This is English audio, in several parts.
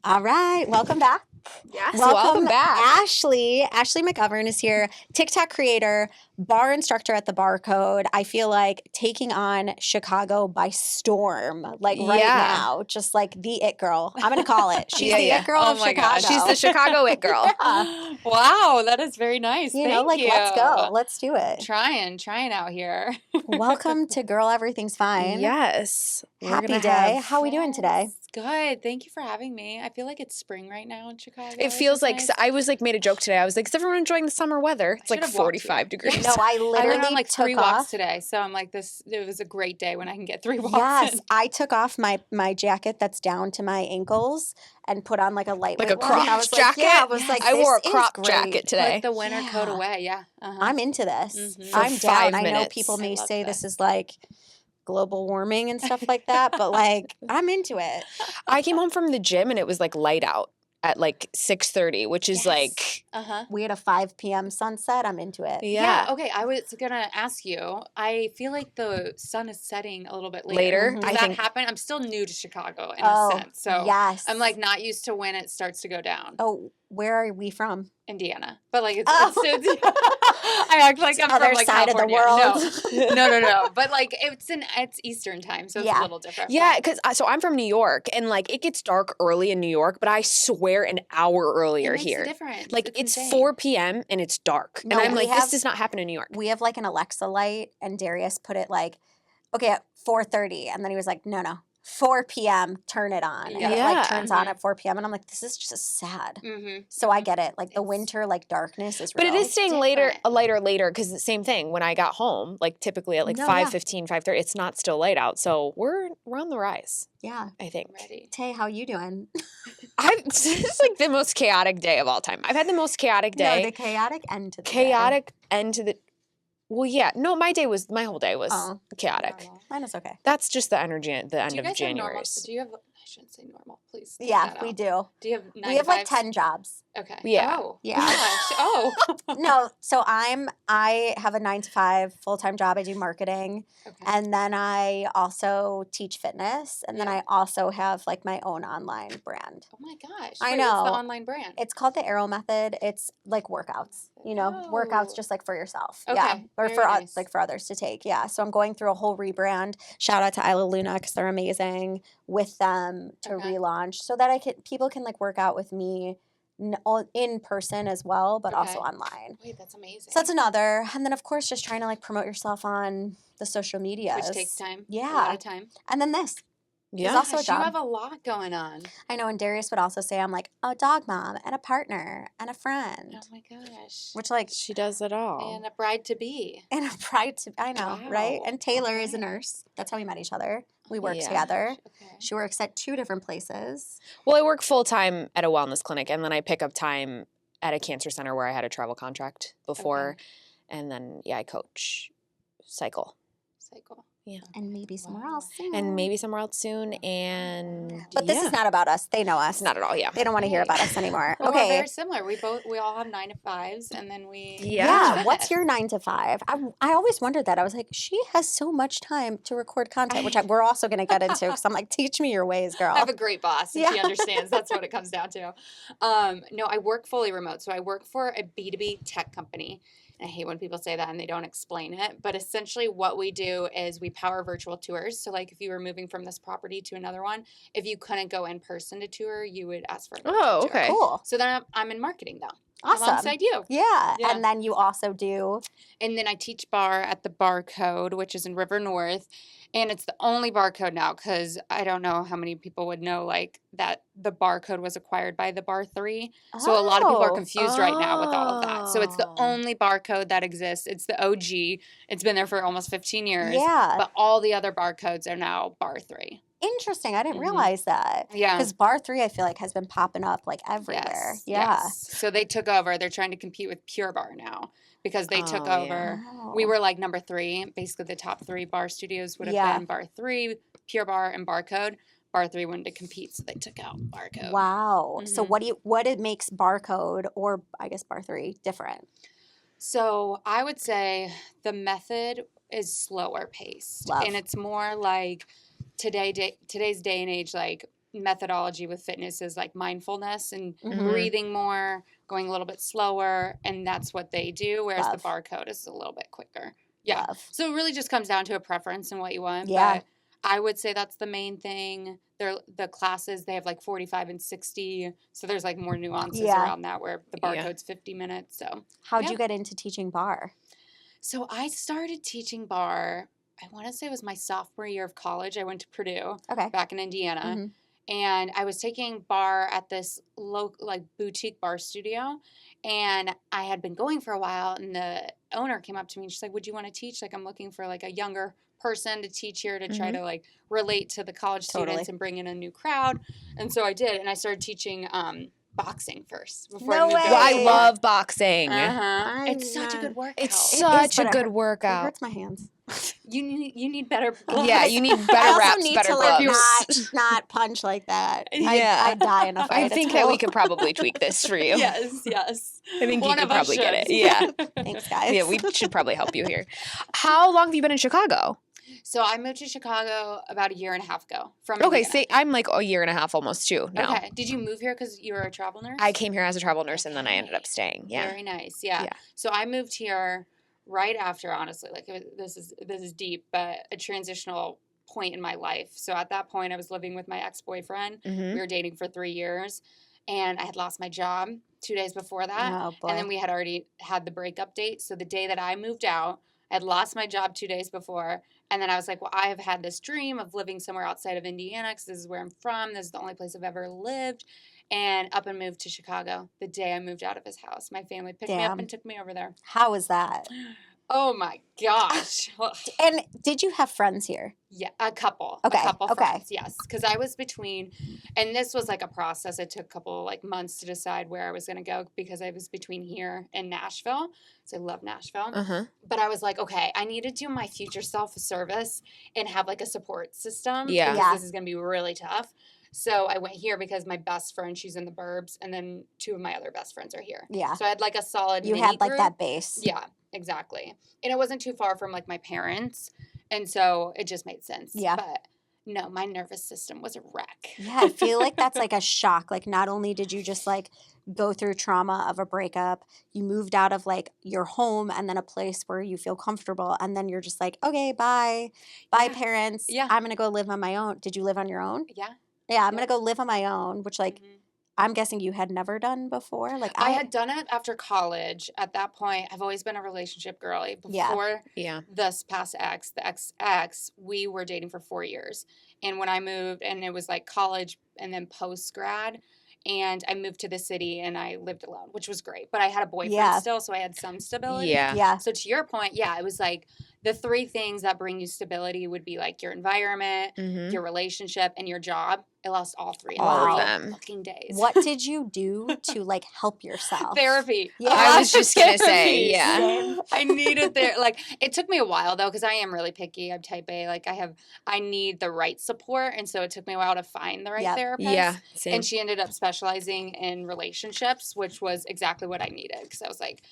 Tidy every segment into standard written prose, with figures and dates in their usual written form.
All right, welcome back. Yes, welcome back. Ashley. Ashley McGovern is here, TikTok creator, bar instructor at the Barcode. I feel like taking on Chicago by storm, like right now, just like the it girl. I'm going to call it. She's the it girl of Chicago. God. She's the Chicago it girl. Yeah. Wow, that is very nice. You know, like, let's go. Let's do it. Trying out here. Welcome to Girl Everything's Fine. Yes. Happy day. How are we doing today? Good. Thank you for having me. I feel like it's spring right now in Chicago. It feels like, nice. I was like, made a joke today. I was like, is everyone enjoying the summer weather? It's like 45 degrees. No, I literally went on like took 3 off. walks today. So I'm like, it was a great day when I can get 3 walks Yes, in. I took off my jacket that's down to my ankles and put on like a lightweight Like a one. crop jacket? Like, yeah, I was like, I wore a this is crop great. jacket today. Put the winter coat away. Yeah. I'm into this. Mhm. For I'm 5 down. I know minutes. people may I love say that. this is like global warming and stuff like that, but like I'm into it. I came home from the gym and it was like light out at like 6:30, which is like, We had a 5 p.m. sunset. I'm into it. yeah. Okay. I was gonna ask you. I feel like the sun is setting a little bit later. Later, Does I that think- happen? I'm still new to Chicago in Oh, a sense, so yes. I'm like not used to when it starts to go down. Oh, where are we from? Indiana, but like it's, Oh. it's I act like I'm Other from like side of the California. world. No. But like it's Eastern time, so it's Yeah. a little different. Yeah, because so I'm from New York and like it gets dark early in New York, but I swear an hour It earlier makes here. a difference. Like it's insane. 4 p.m. and it's dark. No, and I'm we like, this have- does not happen in New York. We have like an Alexa light, and Darius put it like, okay, at 4:30, and then he was like, no, 4 p.m. Turn it on, and it Yeah. like turns on at 4 p.m. And I'm like, this is just sad. Mm-hmm. So I get it. Like the It's- winter, like darkness is But real. it is staying later, different. later, because the same thing. When I got home, like typically at like No, yeah. 5:15, 5:30, it's not still light out. So we're on the rise, Yeah. I think. Ready. Tay, how you doing? This is like the most chaotic day of all time. I've had the most chaotic No, day. the chaotic end to the day. Chaotic end to the. Well, yeah. No, my whole day was Oh. chaotic. Normal. Mine is okay. That's just the energy at the end Do you of guys have normal? January. Do you have? I shouldn't say normal. Please. take Yeah, that we out. do. Do you have? 9 We have to like 5s? 10 jobs. Okay. Yeah. Oh. Yeah. Gosh. Oh. No, so I have a 9 to 5 full-time job. I do marketing. Okay. And then I also teach fitness. And then Yeah. I also have like my own online brand. Oh my gosh. I Wait, know. What's the online brand? It's called the Arrow Method. It's like workouts, workouts Oh. just like for yourself. Yeah. Okay, Or very for nice. like for others to take. Yeah. So I'm going through a whole rebrand. Shout out to Isla Luna because they're amazing with them to Okay. relaunch so that people can like work out with me in person as well, but also Okay. online. Wait, that's amazing. So that's another. And then of course just trying to like promote yourself on the social media. Which takes time. A Yeah. lot of time. And then this. Yeah. also a Gosh, you job. have a lot going on. I know, and Darius would also say I'm like a dog mom and a partner and a friend. Oh my gosh. Which like She does it all. And a bride to be. and a pride to I know, right? Wow, And Taylor is a okay. nurse. That's how we met each other. We work Yeah. together. Okay. She works at 2 different places. Well, I work full time at a wellness clinic, and then I pick up time at a cancer center where I had a travel contract before, and then I coach cycle, Cycle. And maybe somewhere Wow. else soon. and maybe somewhere else soon. And But this is not about us. They know us. not at all. Yeah. They don't want to hear about us anymore. Well, We're Okay. very similar. We all have 9 to 5s, and then we. Yeah. Yeah. What's your 9 to 5? I always wondered that. I was like, she has so much time to record content, which we're also going to get into because I'm like, teach me your ways, girl. I have a great boss, and Yeah. she understands. That's what it comes down to. No, I work fully remote. So I work for a B2B tech company. And I hate when people say that and they don't explain it. But essentially, what we do is we power virtual tours. So, like, if you were moving from this property to another one, if you couldn't go in person to tour, you would ask for a virtual Oh, tour. okay. Cool. So then I'm in marketing though, Awesome. alongside you. Yeah. Yeah. And then you also do. And then I teach bar at the Barcode, which is in River North. And it's the only Barcode now because I don't know how many people would know like that the Barcode was acquired by the Bar 3. So a lot of people are Oh. confused right now with all of that. So it's the Oh. only Barcode that exists. It's the OG. It's been there for almost 15 years. Yeah. But all the other Barcodes are now Bar 3. Interesting. I didn't Mhm. realize that. Yeah. Because Bar 3, I feel like, has been popping up like everywhere. Yes, Yeah. yes. So they took over. They're trying to compete with Pure Bar now because they took Oh, over. yeah. We Oh. were like number 3. Basically, the top 3 bar studios would have Yeah. been Bar 3, Pure Bar, and Barcode. Bar 3 wanted to compete, so they took out Barcode. Wow. So Mhm. what it makes Barcode or I guess Bar 3 different? So I would say the method is slower paced, Love. and it's more like today's day and age, like methodology with fitness is like mindfulness and Mhm. breathing more, going a little bit slower, and that's what they do, whereas Love. the barcode is a little bit quicker. Yeah. Love. So it really just comes down to a preference and what you want. Yeah. But I would say that's the main thing. The classes, they have like 45 and 60. So there's like more nuances Yeah. around that where the Yeah. barcode's 50 minutes. So How'd Yeah. you get into teaching bar? so I started teaching bar, I want to say it was my sophomore year of college. I went to Purdue Okay. back in Indiana. Mhm. And I was taking bar at this like boutique bar studio, and I had been going for a while. And the owner came up to me and she's like, "Would you want to teach? Like, I'm looking for like a younger person to teach here to try to like relate to the college Totally. students and bring in a new crowd." And so I did, and I started teaching boxing first before No I moved way. Well, I over. love boxing. It's such a I'm good not- workout. It's It such is, a but good It workout. hurts my hands. You need better gloves. Yeah, you need I better also wraps, need better to like gloves. not punch like that. Yeah. I die in a fight. I It's think that we cool. could probably tweak this for you. Yes. I think you One could of us probably get it. should. Yeah. Thanks, guys. Yeah, we should probably help you here. How long have you been in Chicago? So I moved to Chicago about a year and a half ago from Okay, Indiana. say I'm like a year and a half almost too now. Okay. Did you move here because you were a travel nurse? I came here as a travel nurse and then I ended up staying. Yeah. Very nice. Yeah. Yeah. So I moved here right after, honestly, like this is deep, but a transitional point in my life. So at that point, I was living with my ex-boyfriend. Mhm. We were dating for 3 years, and I had lost my job 2 days before that. Oh boy. And then we had already had the breakup date. So the day that I moved out, I had lost my job 2 days before. And then I was like, well, I have had this dream of living somewhere outside of Indiana because this is where I'm from. This is the only place I've ever lived. And up and moved to Chicago the day I moved out of his house. My family picked me up Damn. and took me over there. How was that? Oh my gosh. And did you have friends here? Yeah, a couple. Okay, A couple okay. friends, yes. Because I was between, and this was like a process. It took a couple like months to decide where I was going to go because I was between here and Nashville. So I love Nashville. Uh-huh. But I was like, okay, I need to do my future self a service and have like a support system. Yeah. Because Yeah. this is going to be really tough. So I went here because my best friend, she's in the burbs, and then 2 of my other best friends are here. Yeah. So I had like a solid You mini had like group. that base. Yeah, exactly. And it wasn't too far from like my parents. And so it just made sense. Yeah. But no, my nervous system was a wreck. Yeah, I feel like that's like a shock. Like not only did you just like go through trauma of a breakup, you moved out of like your home and then a place where you feel comfortable, and then you're just like, okay, bye. Bye, Yeah. parents. Yeah. I'm gonna go live on my own. Did you live on your own? Yeah. Yeah, I'm Yeah. gonna go live on my own, which like Mhm. I'm guessing you had never done before. Like I had done it after college. At that point, I've always been a relationship girly. Yeah. Before Yeah. this past ex, the ex, we were dating for 4 years. And when I moved, and it was like college and then post grad, and I moved to the city and I lived alone, which was great. But I had a boyfriend Yeah. still, so I had some stability. Yeah. Yeah. So to your point, yeah, it was like the 3 things that bring you stability would be like your environment, Mhm. your relationship, and your job. I lost all 3 in All of 3 them. fucking days. What did you do to like help yourself? Therapy. Yeah. I was just gonna say, Therapy. yeah. Same. I needed like it took me a while though because I am really picky. I'm type A. Like I need the right support, and so it took me a while to find the right Yep. therapist. Yeah. Same. And she ended up specializing in relationships, which was exactly what I needed because I was like,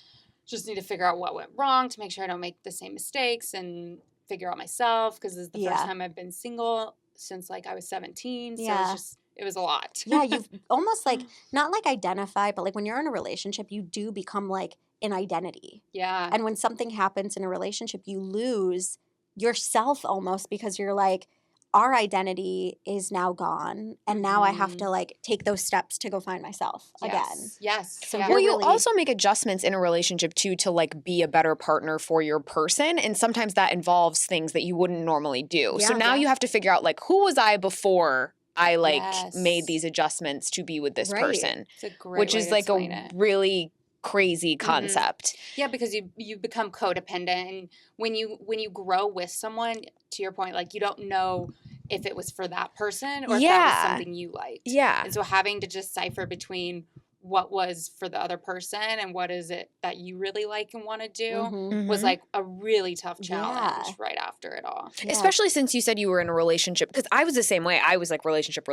just need to figure out what went wrong to make sure I don't make the same mistakes and figure out myself because this is the Yeah. first time I've been single since like I was 17. So Yeah. it was a lot. Yeah, you've almost like not like identify, but like when you're in a relationship, you do become like an identity. Yeah. And when something happens in a relationship, you lose yourself almost because you're like, our identity is now gone. And now I have to like take those steps to go find myself again. Yes. So yeah. you're Well, you really- also make adjustments in a relationship too to like be a better partner for your person. And sometimes that involves things that you wouldn't normally do. So Yeah. now Yeah. you have to figure out like who was I before I like Yes. made these adjustments to be with this Right. person, It's a great which way is to like explain a it. really crazy concept. Yeah, because you become codependent, and when you grow with someone, to your point, like you don't know if it was for that person or if that Yeah. was something you liked. Yeah. And so having to decipher between what was for the other person and what is it that you really like and want to do Mhm. was Mhm. like a really tough challenge Yeah. right after it all. Yeah. Especially since you said you were in a relationship, because I was the same way. I was like relationship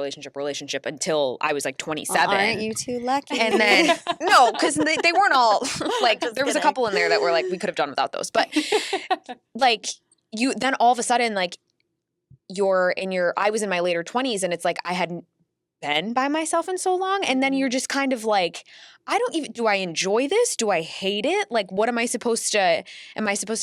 until I was like 27. Aren't you too lucky? And then no, because they weren't all like Just there was a kidding. couple in there that were like we could have done without those, but like you then all of a sudden like I was in my later 20s and it's like I had been by myself in so long. And then you're just kind of like, do I enjoy this? Do I hate it? Like, am I supposed to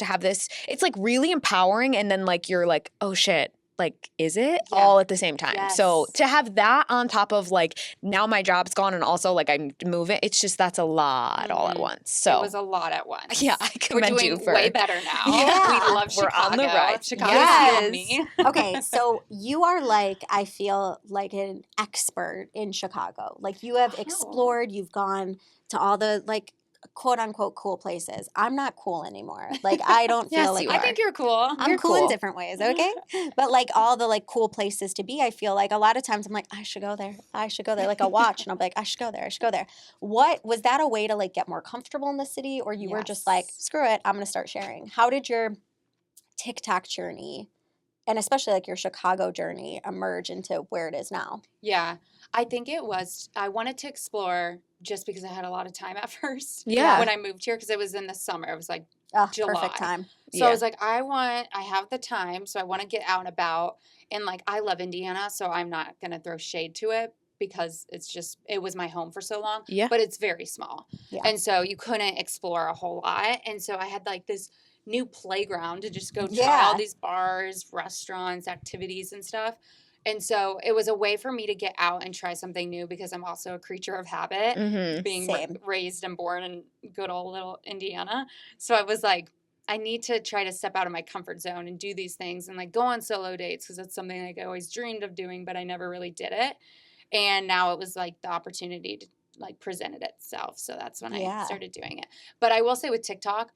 have this? It's like really empowering. And then like, you're like, oh shit. Like, is it all at the same time? Yes. So to have that on top of like, now my job's gone and also like I'm moving, it's just, that's a lot all at once. So it was a lot at once. Yeah, I commend We're you doing for way better now. Yeah. We love We're Chicago. on the rise. Chicago Yes. me. Okay, so you are like, I feel like an expert in Chicago. Like you have explored, you've gone to all the like quote unquote cool places. I'm not cool anymore. Like I don't feel Yes, like you I are. think you're cool. I'm You're cool in cool. different ways, okay? But like all the like cool places to be, I feel like a lot of times I'm like, I should go there. I should go there. Like I'll watch and I'll be like, I should go there. I should go there. What was that a way to like get more comfortable in the city, or you were just like, Yes. screw it, I'm gonna start sharing? How did your TikTok journey and especially like your Chicago journey emerge into where it is now? Yeah. I think it was, I wanted to explore just because I had a lot of time at first. Yeah. When I moved here, because it was in the summer. It was like, Oh, July. perfect time. so I was like, I have the time, so I want to get out and about. And like, I love Indiana, so I'm not going to throw shade to it because it was my home for so long. Yeah. But it's very small. Yeah. And so you couldn't explore a whole lot. And so I had like this new playground to just go try Yeah. all these bars, restaurants, activities and stuff. And so it was a way for me to get out and try something new because I'm also a creature of habit, Mm-hmm. being Same. raised and born in good old little Indiana. So I was like, I need to try to step out of my comfort zone and do these things and like go on solo dates because that's something like I always dreamed of doing, but I never really did it. And now it was like the opportunity to like presented itself. So that's when Yeah. I started doing it. But I will say with TikTok,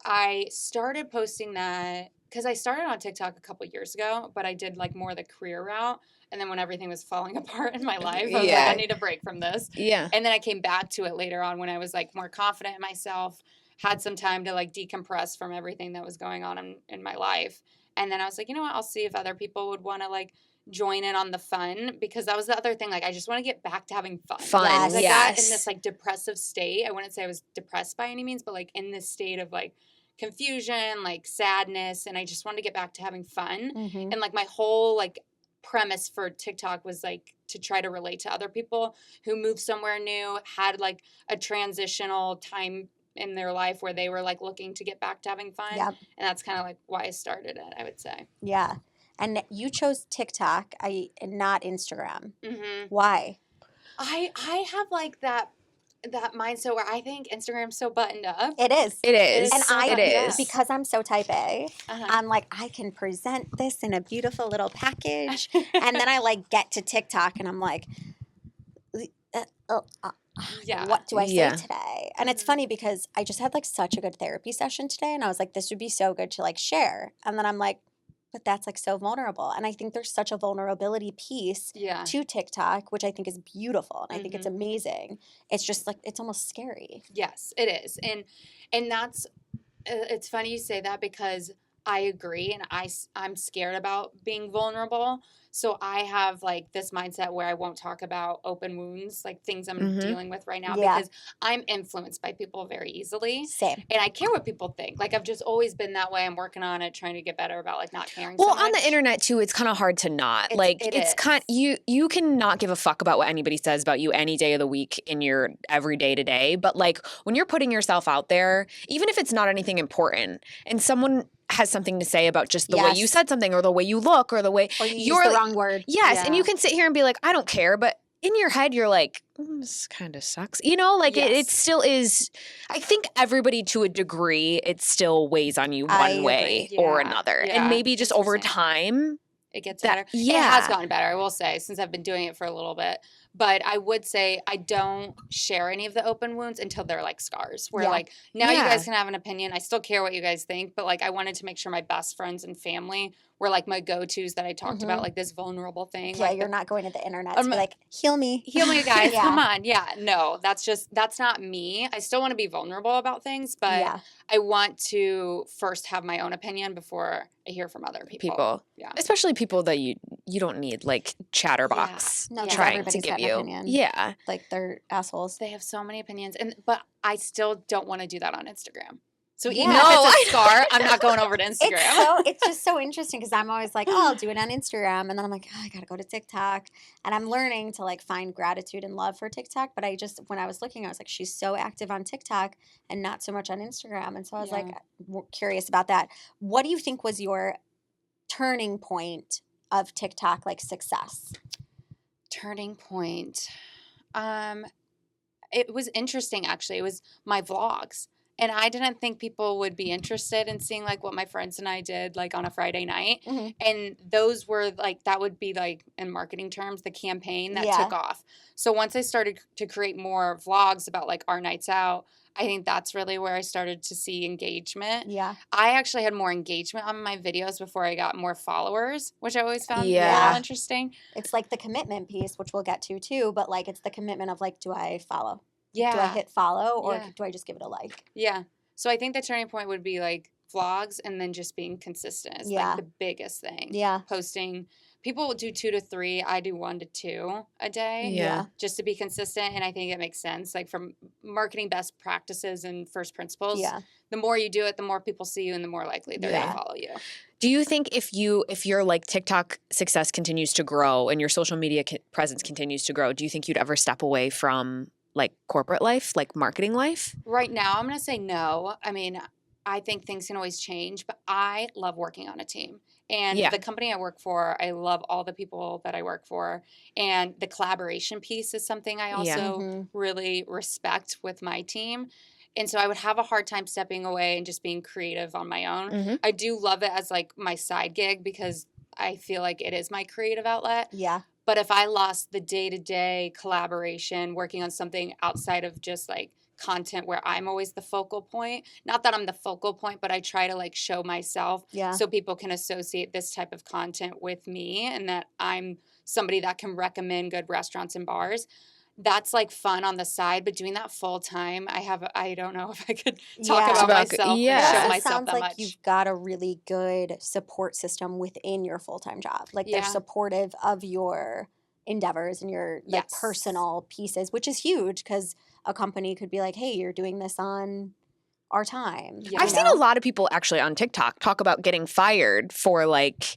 I started posting that because I started on TikTok a couple years ago, but I did like more of the career route. And then when everything was falling apart in my life, I was Yeah. like, I need a break from this. Yeah. And then I came back to it later on when I was like more confident in myself, had some time to like decompress from everything that was going on in my life. And then I was like, you know what? I'll see if other people would want to like join in on the fun, because that was the other thing. Like, I just want to get back to having fun. Fun, Yes. I got yes. in this like depressive state. I wouldn't say I was depressed by any means, but like in this state of like confusion, like sadness. And I just wanted to get back to having fun. Mhm. And like my whole like premise for TikTok was like to try to relate to other people who moved somewhere new, had like a transitional time in their life where they were like looking to get back to having fun. Yep. And that's kind of like why I started it, I would say. Yeah. And you chose TikTok, not Instagram. Mm-hmm. Why? I have like that mindset where I think Instagram's so buttoned up. It is. It is. And it is. because I'm so type A, Uh-huh. I'm like, I can present this in a beautiful little package. And then I like get to TikTok and I'm like, Yeah. what do I say Yeah. today? And it's Mhm. funny because I just had like such a good therapy session today. And I was like, this would be so good to like share. And then I'm like, but that's like so vulnerable. And I think there's such a vulnerability piece Yeah. to TikTok, which I think is beautiful. And I think it's amazing. It's just like, it's almost scary. Yes, it is. And that's it's funny you say that because I agree, and I'm scared about being vulnerable. So I have like this mindset where I won't talk about open wounds, like things I'm Mhm. dealing with right now, Yeah. because I'm influenced by people very easily. Same. And I care what people think. Like, I've just always been that way. I'm working on it, trying to get better about like not caring Well, so much. on the internet too, it's kind of hard to not. It is. You can not give a fuck about what anybody says about you any day of the week in your everyday to day. But like when you're putting yourself out there, even if it's not anything important, and someone has something to say about just the way you Yes. said something or the way you look or the way Or you use you're the wrong word. yes, and Yeah. you can sit here and be like, I don't care, but in your head you're like, this kind of sucks. You know, like it Yes. still is. I think everybody to a degree, it still weighs on you I one way agree. or Yeah. another. Yeah. And maybe just over Interesting. time, It gets that- better. yeah. It has gotten better, I will say, since I've been doing it for a little bit. But I would say I don't share any of the open wounds until they're like scars. Where Yeah. like now you Yeah. guys can have an opinion. I still care what you guys think, but like I wanted to make sure my best friends and family were like my go-tos that I talked about, like this vulnerable thing. Yeah, like you're the- not going to the internet to be like, heal me. heal me, guys. Yeah. Come on. Yeah. No, that's not me. I still want to be vulnerable about things, but Yeah. I want to first have my own opinion before I hear from other people. people, Yeah. especially people that you don't need like chatterbox No, 'cause trying to everybody's give got an you. opinion. Yeah. Like they're assholes. They have so many opinions, but I still don't want to do that on Instagram. So Yeah. even No, if it's a scar, I'm not going over to Instagram. It's just so interesting because I'm always like, oh, I'll do it on Instagram. And then I'm like, oh, I got to go to TikTok. And I'm learning to like find gratitude and love for TikTok. But when I was looking, I was like, she's so active on TikTok and not so much on Instagram. And so I was like, curious about that. What do you think was your turning point of TikTok like success? Turning point. It was interesting actually. It was my vlogs. And I didn't think people would be interested in seeing like what my friends and I did like on a Friday night. Mm-hmm. And those were like, that would be like in marketing terms, the campaign that took off. So once I started to create more vlogs about like our nights out, I think that's really where I started to see engagement. Yeah. I actually had more engagement on my videos before I got more followers, which I always found a Yeah. little interesting. It's like the commitment piece, which we'll get to too, but like it's the commitment of like, do I follow? Yeah. Do I hit follow or Yeah. do I just give it a like? Yeah. So I think the turning point would be like vlogs and then just being consistent is like the biggest thing. Yeah. Posting. People will do 2 to 3. I do 1 to 2 a day. Yeah. Just to be consistent. And I think it makes sense. Like from marketing best practices and first principles. Yeah. The more you do it, the more people see you and the more likely they're going to follow you. Do you think if your like TikTok success continues to grow and your social media presence continues to grow, do you think you'd ever step away from like corporate life, like marketing life? Right now, I'm going to say no. I mean, I think things can always change, but I love working on a team. And the company I work for, I love all the people that I work for. And the collaboration piece is something I also really respect with my team. And so I would have a hard time stepping away and just being creative on my own. Mm-hmm. I do love it as like my side gig because I feel like it is my creative outlet. Yeah. But if I lost the day-to-day collaboration, working on something outside of just like content where I'm always the focal point, not that I'm the focal point, but I try to like show myself so people can associate this type of content with me and that I'm somebody that can recommend good restaurants and bars. That's like fun on the side, but doing that full time, I don't know if I could talk about myself and show myself it sounds that like much. you've got a really good support system within your full-time job. Like they're supportive of your endeavors and your like personal pieces, which is huge because a company could be like, hey, you're doing this on our time. I've seen a lot of people actually on TikTok talk about getting fired for like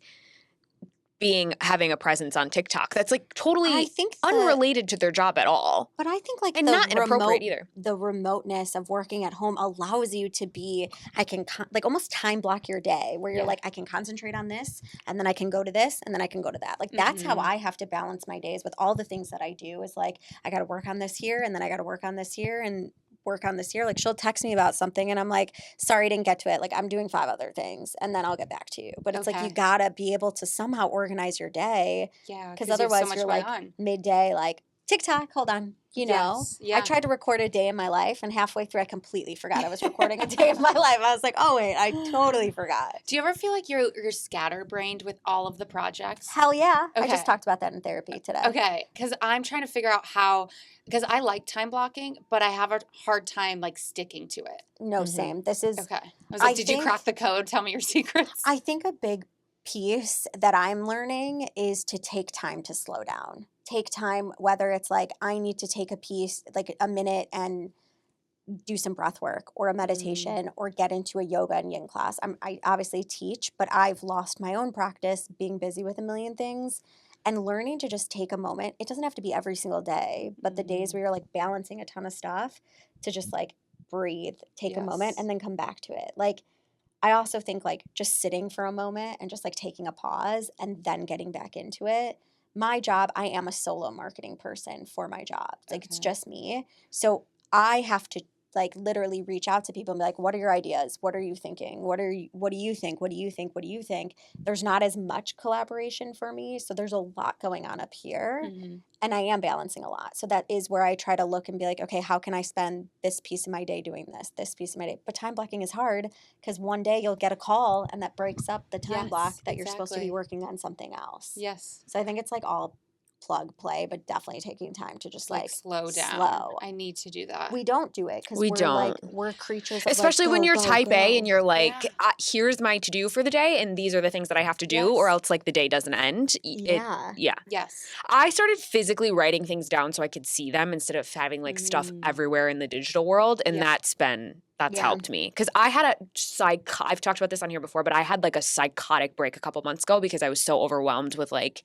having a presence on TikTok. That's like totally unrelated to their job at all. But I think like and not inappropriate either. The remoteness of working at home allows you to be, I can like almost time block your day where you're like, I can concentrate on this and then I can go to this and then I can go to that. Like that's how I have to balance my days with all the things that I do is like, I got to work on this here and then I got to work on this here and work on this year. Like she'll text me about something and I'm like, sorry, I didn't get to it. Like I'm doing 5 other things and then I'll get back to you. But it's like you gotta be able to somehow organize your day. Yeah. Because otherwise you're like midday, like TikTok, hold on. You know, I tried to record a day in my life and halfway through I completely forgot I was recording a day of my life. I was like, oh wait, I totally forgot. Do you ever feel like you're scatterbrained with all of the projects? Hell yeah. Okay. I just talked about that in therapy today. Okay. Because I'm trying to figure out because I like time blocking, but I have a hard time like sticking to it. No, same. This is. Okay. I was like, did you crack the code? Tell me your secrets. I think a big piece that I'm learning is to take time to slow down. Take time, whether it's like I need to take like a minute and do some breath work or a meditation or get into a yoga and yin class. I obviously teach, but I've lost my own practice being busy with a million things and learning to just take a moment. It doesn't have to be every single day, but the days where you're like balancing a ton of stuff to just like breathe, take a moment and then come back to it. Like I also think like just sitting for a moment and just like taking a pause and then getting back into it. My job, I am a solo marketing person for my job. Like it's just me. So I have to like literally reach out to people and be like, what are your ideas? What are you thinking? What do you think? What do you think? What do you think? There's not as much collaboration for me. So there's a lot going on up here. And I am balancing a lot. So that is where I try to look and be like, okay, how can I spend this piece of my day doing this piece of my day? But time blocking is hard because one day you'll get a call and that breaks up the time block that you're supposed to be working on something else. Yes. So I think it's like all plug play, but definitely taking time to just like slow down. Slow. I need to do that. We don't do it because We we're don't. like we're creatures of Especially like, when go, you're go, type go. A and you're like, Yeah. here's my to-do for the day and these are the things that I have to do Yes. or else like the day doesn't end. Yeah. Yeah. Yes. I started physically writing things down so I could see them instead of having like stuff everywhere in the digital world. And Yeah. that's helped me. Because I had I've talked about this on here before, but I had like a psychotic break a couple months ago because I was so overwhelmed with like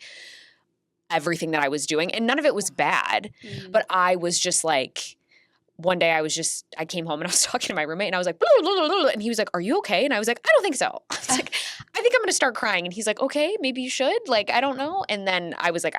everything that I was doing. And none of it was bad, but I was just like, one day I came home and I was talking to my roommate and I was like, blah, blah, blah, blah, and he was like, are you okay? And I was like, I don't think so. I was like, I think I'm going to start crying. And he's like, okay, maybe you should. Like, I don't know. And then I was like,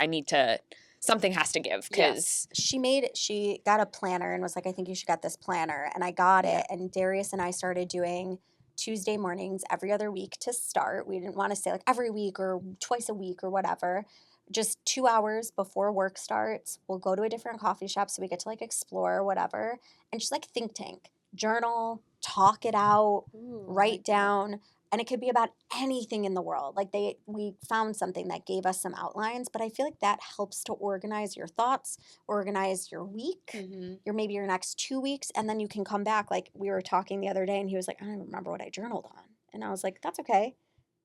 something has to give because she got a planner and was like, I think you should get this planner. And I got it. And Darius and I started doing Tuesday mornings every other week to start. We didn't want to say like every week or twice a week or whatever. Just 2 hours before work starts, we'll go to a different coffee shop so we get to like explore or whatever. And just like think tank, journal, talk it out, write down. And it could be about anything in the world. Like we found something that gave us some outlines, but I feel like that helps to organize your thoughts, organize your week, maybe your next 2 weeks, and then you can come back. Like we were talking the other day and he was like, I don't even remember what I journaled on. And I was like, that's okay.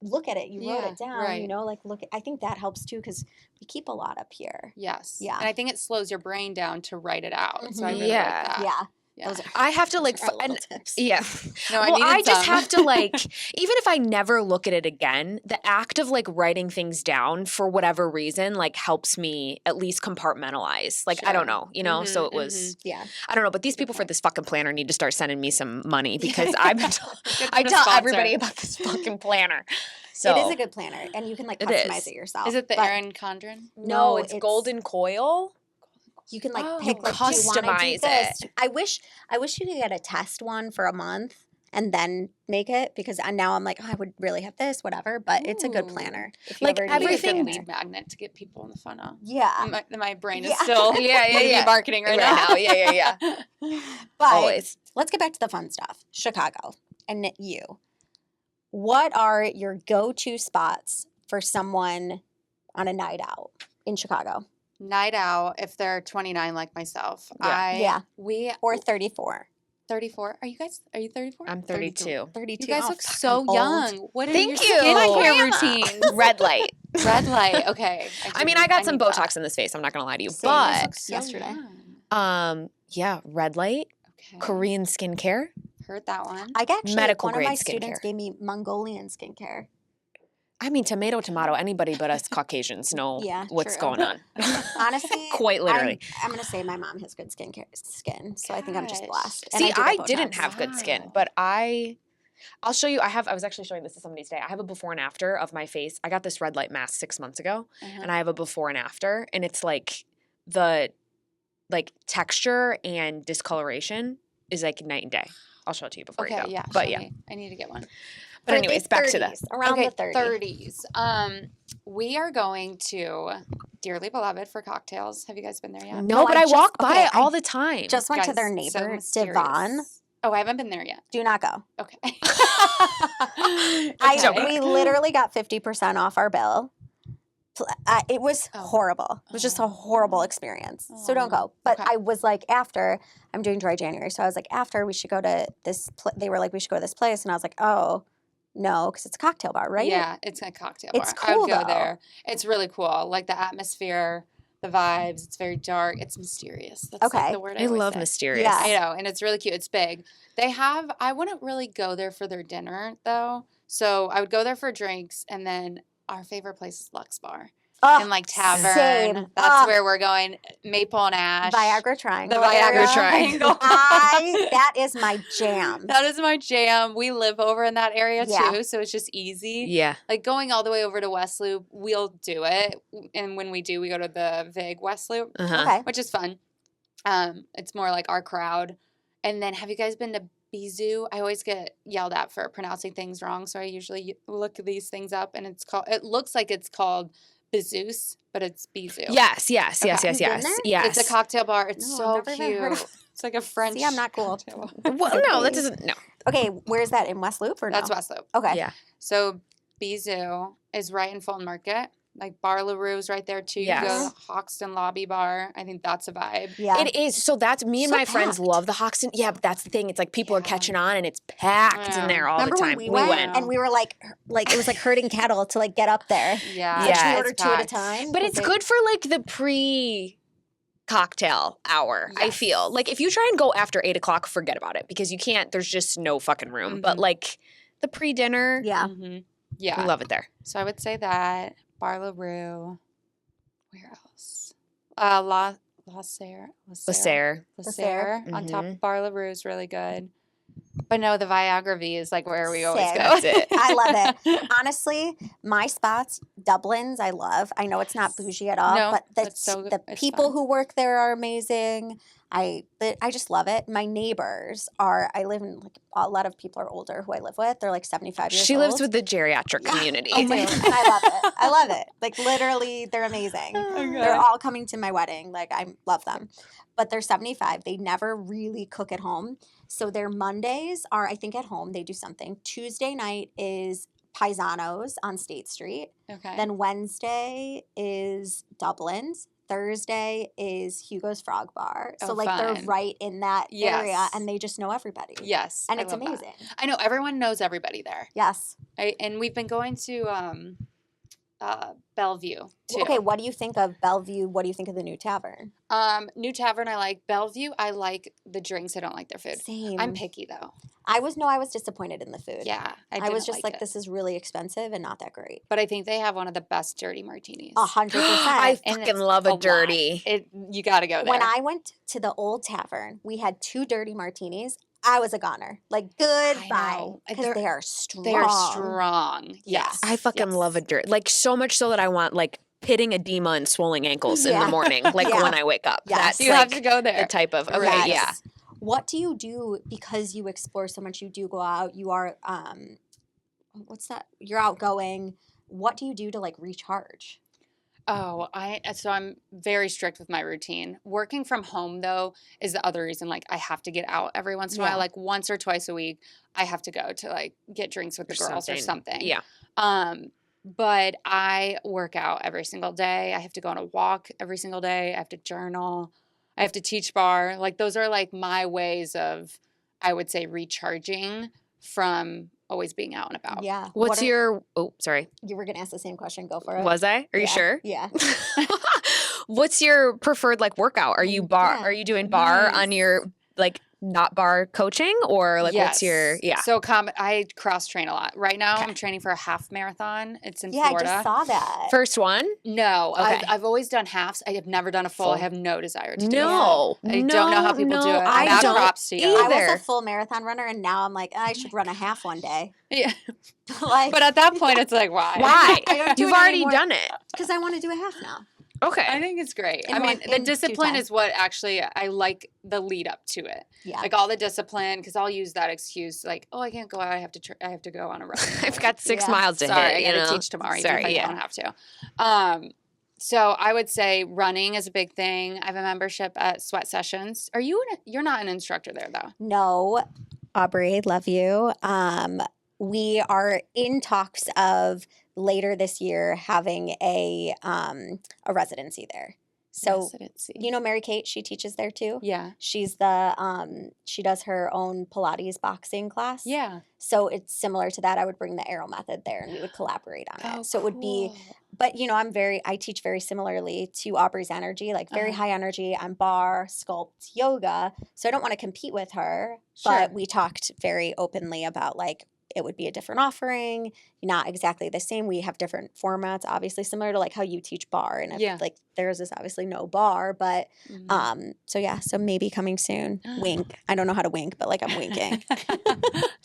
Look at it. You wrote it down, right. you know, like I think that helps too because we keep a lot up here. Yes. Yeah. And I think it slows your brain down to write it out. So I really Yeah. like that. Yeah. Yeah. I have to like, tips. yeah. No, well, I just some. have to like, even if I never look at it again, the act of like writing things down for whatever reason, like helps me at least compartmentalize. Like, I don't know, you know? So it was, yeah. I don't know, but these people for this fucking planner need to start sending me some money because I Get tell sponsor. everybody about this fucking planner. So it is a good planner and you can like customize it yourself. Is it the But Erin Condren? No, it's Golden Coil. You can like Oh, pick like, customize it. I wish you could get a test one for a month and then make it because now I'm like, oh, I would really have this, whatever. But it's a good planner. If you Like ever need everything- a lead planner. magnet to get people in the funnel. Yeah. My brain is Yeah. still marketing right now. Yeah. But Always. let's get back to the fun stuff. Chicago and you. What are your go-to spots for someone on a night out in Chicago? Night out, if they're 29 like myself. Yeah. Or 34. 34. Are you 34? I'm 32. 32. You guys Oh, look fucking so old. young. What are Thank your you. skincare Grandma. routines? Red light. Red light. Okay. I mean, I got some need Botox that. in this face. I'm not gonna lie to you, You guys look but so yesterday. young. yeah, red light, Okay. Korean skincare. Heard that one. I actually, Medical one of my grade students skincare. gave me Mongolian skincare. I mean, tomato. Anybody but us Caucasians know Yeah, what's true. going on. Honestly, Quite literally. I'm going to say my mom has good skin, so I think I'm just Gosh. blessed. And See, do I get didn't Botox. have good skin, Wow. but I'll show you. I was actually showing this to somebody today. I have a before and after of my face. I got this red light mask 6 months ago, and I have a before and after, and it's like the texture and discoloration is like night and day. I'll show it to you before you Okay, go. yeah. But show yeah. me. I need to get one. But For anyways, the back to 30s, that. around Okay, the 30s. We are going to Dearly Beloved for cocktails. Have you guys been there yet? No, No, but I I just- walk by okay, it all the time. Just went to Guys, their so neighbor, mysterious. Devon. Oh, I haven't been there yet. Do not go. Okay. We literally got 50% off our bill. It was horrible. It was just a horrible experience. So don't go. But Okay. I was like, after, I'm doing dry January. So I was like, after we should go to this, they were like, we should go to this place. And I was like, oh, no, because it's a cocktail bar, right? Yeah, it's a cocktail bar. It's I cool, would go though. there. It's really cool. Like the atmosphere, the vibes. It's very dark. It's mysterious. That's like Okay. the word I always love say. mysterious. Yeah. I know, and it's really cute. It's big. I wouldn't really go there for their dinner though. So I would go there for drinks, and then our favorite place is Lux Bar Oh, and like Tavern. same. That's Oh. where we're going. Maple and Ash. Viagra Triangle. The Viagra area. Triangle. That is my jam. That is my jam. We live over in that area Yeah. too, so it's just easy. Yeah. Like going all the way over to West Loop, we'll do it. And when we do, we go to the Vig West Loop, Uh-huh. Okay. which is fun. It's more like our crowd. And then have you guys been to Bizou? I always get yelled at for pronouncing things wrong, so I usually look these things up, and it looks like it's called Bizous, but it's Bizou. Yes. You've been there? Yes. It's a cocktail bar. It's No, so I've never even heard cute. of- It's like a French. See, I'm not cool. cocktail bar. Well, no, that doesn't. No. Okay, where's that? In West Loop or no? That's West Loop. Okay. Yeah. So Bizou is right in Fulton Market. Like Bar LaRue's right there too. Yes. You go to Hoxton Lobby Bar. I think that's a vibe. Yeah. It is. So that's me and So my friends packed. love the Hoxton. Yeah, but that's the thing. It's like people are Yeah. catching on and it's packed in Yeah. there all Remember the time. when we went and we were like it was like herding cattle to like get up there. Yeah. Like, should we Yeah, order it's 2 at a packed. time? But 'Cause it's they- good for like the pre-cocktail hour, I feel. Yes. Like if you try and go after 8 o'clock, forget about it because you can't, there's just no fucking room. But Mhm. like the pre-dinner, Yeah. Mhm. Yeah. we love it there. So I would say that Bar LaRue. Where else? La Serre. Lacer. Lacer on top Mhm. of Bar LaRue is really good. But no, the Viagra V is like where we always Sick. go. That's it. I love it. Honestly, my spots, Dublin's, I love. I know it's not bougie at all, No, but it's so good. the It's people fun. who work there are amazing. I just love it. My neighbors are. I live in like a lot of people are older who I live with. They're like 75 years She old. lives with the geriatric community. I do, and I love it. I love it. Like literally, they're amazing. They're all coming to my wedding. Like I love them, but they're 75. They never really cook at home, so their Mondays are I think at home. They do something. Tuesday night is Paisanos on State Street. Okay. Then Wednesday is Dublin's. Thursday is Hugo's Frog Bar. So Oh, like they're fun. right in that area, Yes. and they just know everybody. Yes. And I it's love that. amazing. I know everyone knows everybody there. Yes. And we've been going to Bellevue too. Okay, what do you think of Bellevue? What do you think of the new tavern? New Tavern, I like. Bellevue, I like the drinks. I don't like their food. Same. I'm picky though. I was disappointed in the food. Yeah, I didn't was just like, it. this is really expensive and not that great. But I think they have one of the best dirty martinis. 100%. I And fucking it's love a a lot. dirty. You got to go there. When I went to the old tavern, we had 2 dirty martinis. I was a goner. Like goodbye, know. because they are strong. They are strong. Yeah. Yes. I fucking yes. love a dirt. Like so much so that I want like pitting edema and swollen ankles in Yeah. the morning, like Yeah. when I wake up. Yes. That's You like have to go there. the type of okay, Yes. yeah. What do you do because you explore so much? You do go out. You are what's that? You're outgoing. What do you do to like recharge? Oh, so I'm very strict with my routine. Working from home though is the other reason. Like I have to get out every once in a Yeah. while. Like once or twice a week, I have to go to like get drinks with the Or girls or something. something. Yeah. But I work out every single day. I have to go on a walk every single day. I have to journal. I have to teach bar. Like those are like my ways of, I would say, recharging from always being out and about. Yeah. What's your sorry. You were gonna ask the same question. Go for it. Was I? Are you Yeah. sure? Yeah. What's your preferred like workout? Are you bar Yeah. are you doing bar Nice. on your like not bar coaching or like what's your Yes. So I cross train a lot. Right now I'm training for a half marathon. It's in Yeah, Florida. I just saw that. first one? No, Okay. I've always done halves. I have never done a full. I Full. have no desire to do No. it. I don't know how people do it. I Mad don't props to you. I was either. a full marathon runner, and now I'm like, I should run a half one day. Yeah. Like, But at that point, it's like, why? Why? I don't do You've it already anymore. done it. because I want to do a half now. Okay. I think it's great. In I mean, one- the in 2 discipline times. is what actually I like the lead up to it. Yeah. Like all the discipline, because I'll use that excuse, like, oh, I can't go out. I have to go on a run. I've got 6 Yeah. miles to Sorry, hit. I you got to know? teach tomorrow. Sorry, Even if yeah. I don't have to. So I would say running is a big thing. I have a membership at Sweat Sessions. You're not an instructor there though. No, Aubrey, love you. We are in talks of later this year having a residency there. So Residency. you know Mary Kate, she teaches there too. Yeah. She's the she does her own Pilates boxing class. Yeah. So it's similar to that. I would bring the arrow method there and we would collaborate on it. Oh, So it would be, cool. but you know, I teach very similarly to Aubrey's energy, like very Uh-huh. high energy. I'm bar, sculpt, yoga. So I don't want to compete with her, Sure. but we talked very openly about like, it would be a different offering, not exactly the same. We have different formats, obviously similar to like how you teach bar. And Yeah. like theirs is obviously no bar, but Mhm. so yeah, so maybe coming soon. Wink. I don't know how to wink, but like I'm winking.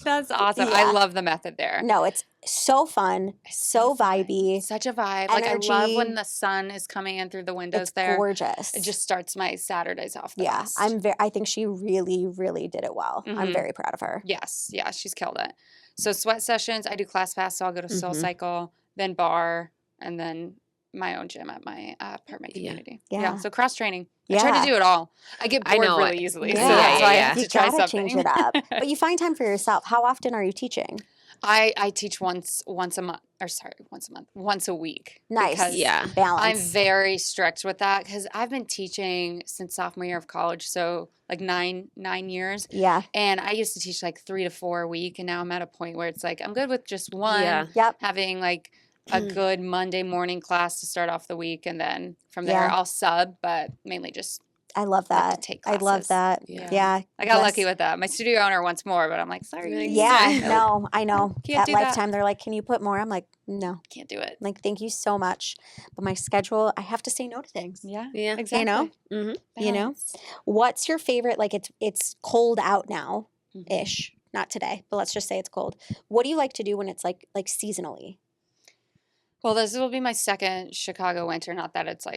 That's awesome. Yeah. I love the method there. No, it's so fun, so fun. vibey. Such a vibe. Like I love Energy. when the sun is coming in through the windows It's there. gorgeous. It just starts my Saturdays off the yeah, best. I think she really, really did it well. I'm Mhm. very proud of her. Yes, yeah, she's killed it. So Sweat Sessions, I do Class Pass, so I'll go to Soul Mhm. Cycle, then bar, and then my own gym at my apartment Yeah. community. Yeah. So cross training. I try Yeah. to do it all. I get I bored know really it. easily. Yeah. So that's why I Yeah. have You to try gotta something. change it up. But you find time for yourself. How often are you teaching? I teach once a week. Nice. Because Balance. I'm very strict with that because I've been teaching since sophomore year of college, so like nine years. Yeah. And I used to teach like 3 to 4 a week, and now I'm at a point where it's like I'm good with just one. Yeah. Yep. Having like a good Monday morning class to start off the week, and then from there I'll sub, but mainly just I love like to that. take I love classes. that. Yeah. I got lucky with that. My studio owner wants more, but I'm like, sorry. Yeah, no, I know. Can't At do that. Lifetime, they're like, can you put more? I'm like, no. Can't do it. I'm like, thank you so much. But my schedule, I have to say no to things. Yeah. Exactly. You know? Mm-hmm. You know? What's your favorite, like it's cold out now-ish. Not today, but let's just say it's cold. What do you like to do when it's like seasonally? Well, this will be my second Chicago winter. Not that it's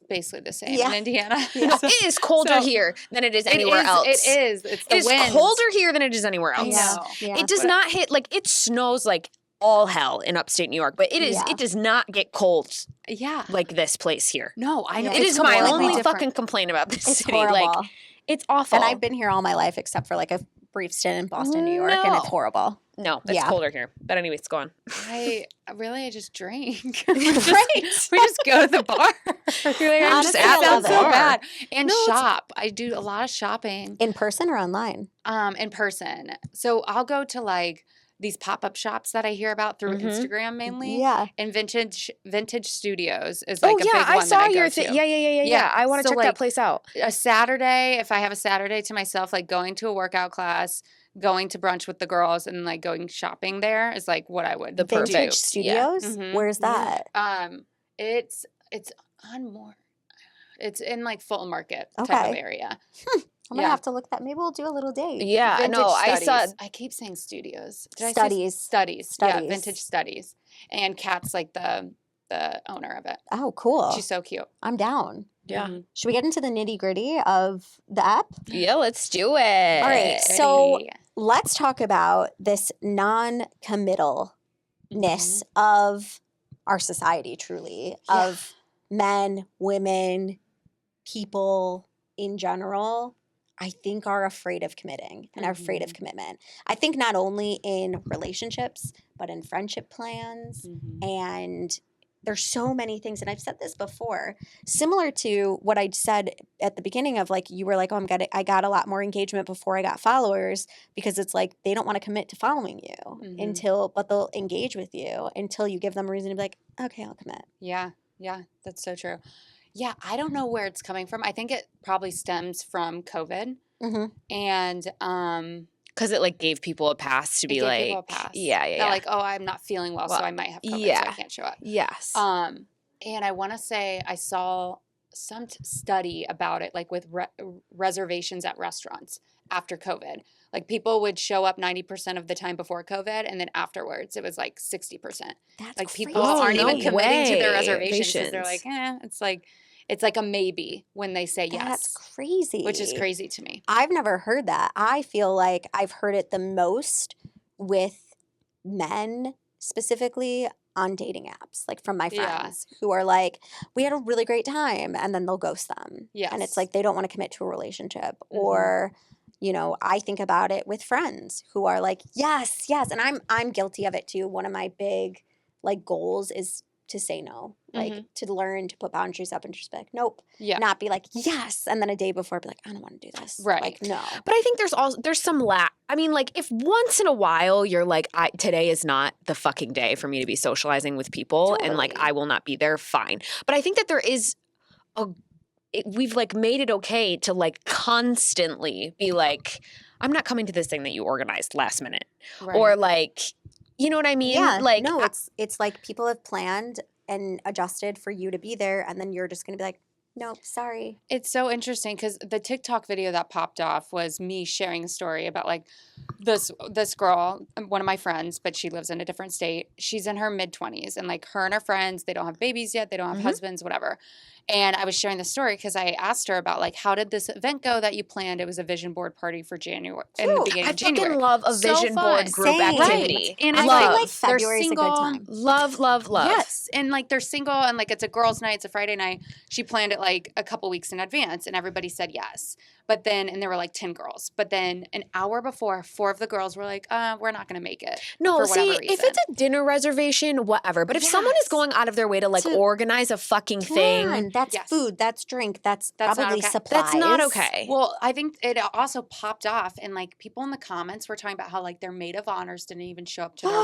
basically the same Yeah. in Indiana. Yeah. It is colder here than it is anywhere else. It is. It's the It is winds. colder here than it is anywhere else. I know. Yeah. It does not hit, like, it snows like all hell in upstate New York, but it does not get cold Yeah. like this place here. No, I know. It It's is my completely only different. fucking complaint about this It's city. horrible. Like, it's awful. And I've been here all my life except for like a brief stint in Boston, New York, and it's No. horrible. No, it's colder here. But anyways, go on. I just drink. Right. We just go to the bar. You're like, I'm Honestly, just I at love the it. so bar. bad. And No, it's- shop. I do a lot of shopping In person or online? in person. So I'll go to like these pop-up shops that I hear about through Instagram mainly. Yeah. And vintage studios is like Oh, a big yeah, I one saw that I your go thing. to. Yeah. Yeah, I want to so, check like, that place out. A Saturday, if I have a Saturday to myself, like going to a workout class, going to brunch with the girls, and like going shopping there is like what I would The do. Vintage perfect. Studios? Mhm. Where's that? It's on more. It's in like Fulton Market type of Okay. area. I'm going to have to look that. Maybe we'll do a little date. Yeah, Vintage no, I saw. Studies. I keep saying studios. Did I say Studies. studies? Yeah, Studies. vintage studies. And Kat's like the owner of it. Oh, cool. She's so cute. I'm down. Yeah. Mhm. Should we get into the nitty gritty of the app? Yeah, let's do it. All right, so Ready. let's talk about this non-committalness of our society, truly, Yeah. of men, women, people in general, I think are afraid of committing and are afraid of commitment. I think not only in relationships, but in friendship plans. And there's so many things, and I've said this before, similar to what I said at the beginning of like, you were like, oh, I got a lot more engagement before I got followers, because it's like they don't want to commit to following you but they'll engage with you until you give them a reason to be like, okay, I'll commit. Yeah, that's so true. Yeah, I don't know where it's coming from. I think it probably stems from COVID. Mm-hmm. And Because it like gave people a pass to be gave like, people a pass. yeah. Like, oh, I'm not feeling well, so Well, I might have COVID, so yeah. I can't show up. Yes. And I want to say I saw some study about it, like with reservations at restaurants after COVID. Like people would show up 90% of the time before COVID, and then afterwards it was like 60%. That's Like crazy. people aren't even no committing to their way. reservations because they're like, it's like a maybe when they say That's yes, crazy. which is crazy to me. I've never heard that. I feel like I've heard it the most with men specifically on dating apps, like from my Yeah. friends who are like, we had a really great time, and then they'll ghost them. And it's Yes. like they don't want to commit to a relationship. Or, you know, I think about it with friends who are like, yes, and I'm guilty of it too. One of my big like goals is to say no, like to learn to put boundaries up and just be like, nope, Yeah. not be like, yes, and then a day before be like, I don't want to do this. Right. Like, no. But I think there's some I mean, like if once in a while you're like, today is not the fucking day for me to be socializing with people, and like Totally. I will not be there, fine. But I think that there is we've like made it okay to like constantly be like, I'm not coming to this thing that you organized last minute, Right. or like, you know what I mean? Yeah, Like, no, it's like people have planned and adjusted for you to be there, and then you're just gonna be like, nope, sorry. It's so interesting because the TikTok video that popped off was me sharing a story about like this girl, one of my friends, but she lives in a different state. She's in her mid-20s, and like her and her friends, they don't have babies yet, they don't have husbands, whatever. And I was sharing the story because I asked her about like, how did this event go that you planned? It was a vision board party for January, in the beginning I of January. fucking love a So vision fun. board group Same. activity. Right. And I it's feel love. like February's a good time. Love. Yes. And like they're single, and like it's a girls' night, it's a Friday night. She planned it like a couple weeks in advance, and everybody said yes. But then, and there were like 10 girls. But then an hour before, 4 of the girls were like, we're not going to make it. No, for see, whatever reason. if it's a dinner reservation, whatever. But if someone is going out of their way to like organize a fucking thing. That's food, that's drink, that's probably okay. supplies. That's not okay. Well, I think it also popped off, and like people in the comments were talking about how like their maid of honors didn't even show up to their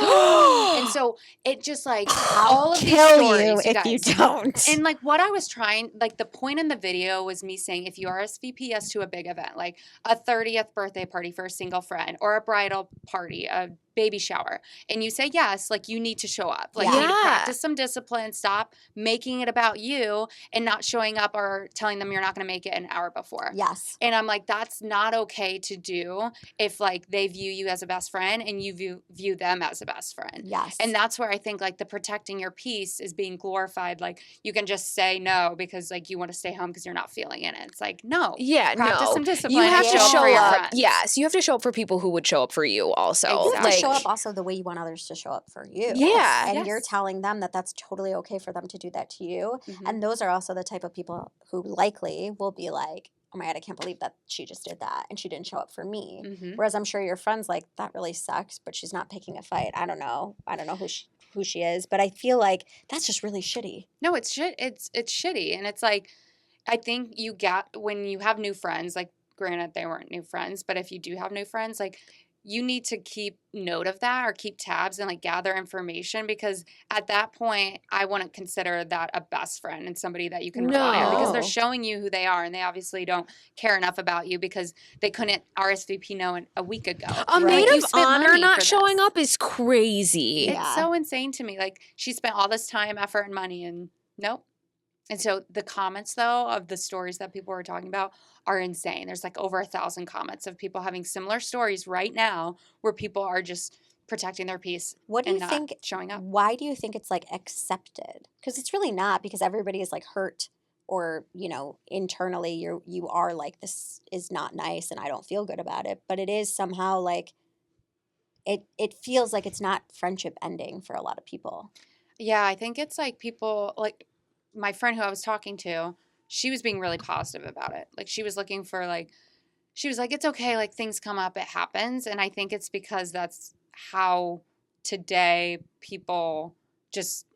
and so it just like all of these stories, you if you don't. And like what I was trying, like the point in the video was me saying if you RSVP us to a big event, like a 30th birthday party for a single friend or a bridal party, a baby shower, and you say yes, like you need to show up. Like you need to practice some discipline, stop making it about you and not showing up or telling them you're not going to make it an hour before. Yes. And I'm like, that's not okay to do if like they view you as a best friend and you view them as a best friend. Yes. And that's where I think like the protecting your peace is being glorified. Like you can just say no because like you want to stay home because you're not feeling it. It's like, no. Yeah, practice some discipline. You have to show up. Friends. Yes, you have to show up for people who would show up for you also. You have to show up also the way you want others to show up for you. Yeah. And you're telling them that that's totally okay for them to do that to you. Mm-hmm. And those are also the type of people who likely will be like, oh my God, I can't believe that she just did that and she didn't show up for me. Mm-hmm. Whereas I'm sure your friend's like, that really sucks, but she's not picking a fight. I don't know who she is, but I feel like that's just really shitty. No, it's shit. It's shitty. And it's like, I think you get when you have new friends, like granted they weren't new friends, but if you do have new friends, like you need to keep note of that or keep tabs and like gather information because at that point I wouldn't consider that a best friend and somebody that you can rely on because they're showing you who they are and they obviously don't care enough about you because they couldn't RSVP know a week ago. A maid of honor not showing up is crazy. It's so insane to me. Like she spent all this time, effort, and money and nope. And so the comments, though, of the stories that people were talking about are insane. There's like over 1,000 comments of people having similar stories right now where people are just protecting their peace. What do you think showing up? Why do you think it's like accepted? Because it's really not, because everybody is like hurt or, you know, internally you are like, this is not nice and I don't feel good about it. But it is somehow like it feels like it's not friendship ending for a lot of people. Yeah, I think it's like people like my friend who I was talking to, she was being really positive about it. Like she was looking for like, she was like, it's okay. Like things come up, it happens. And I think it's because that's how today people just,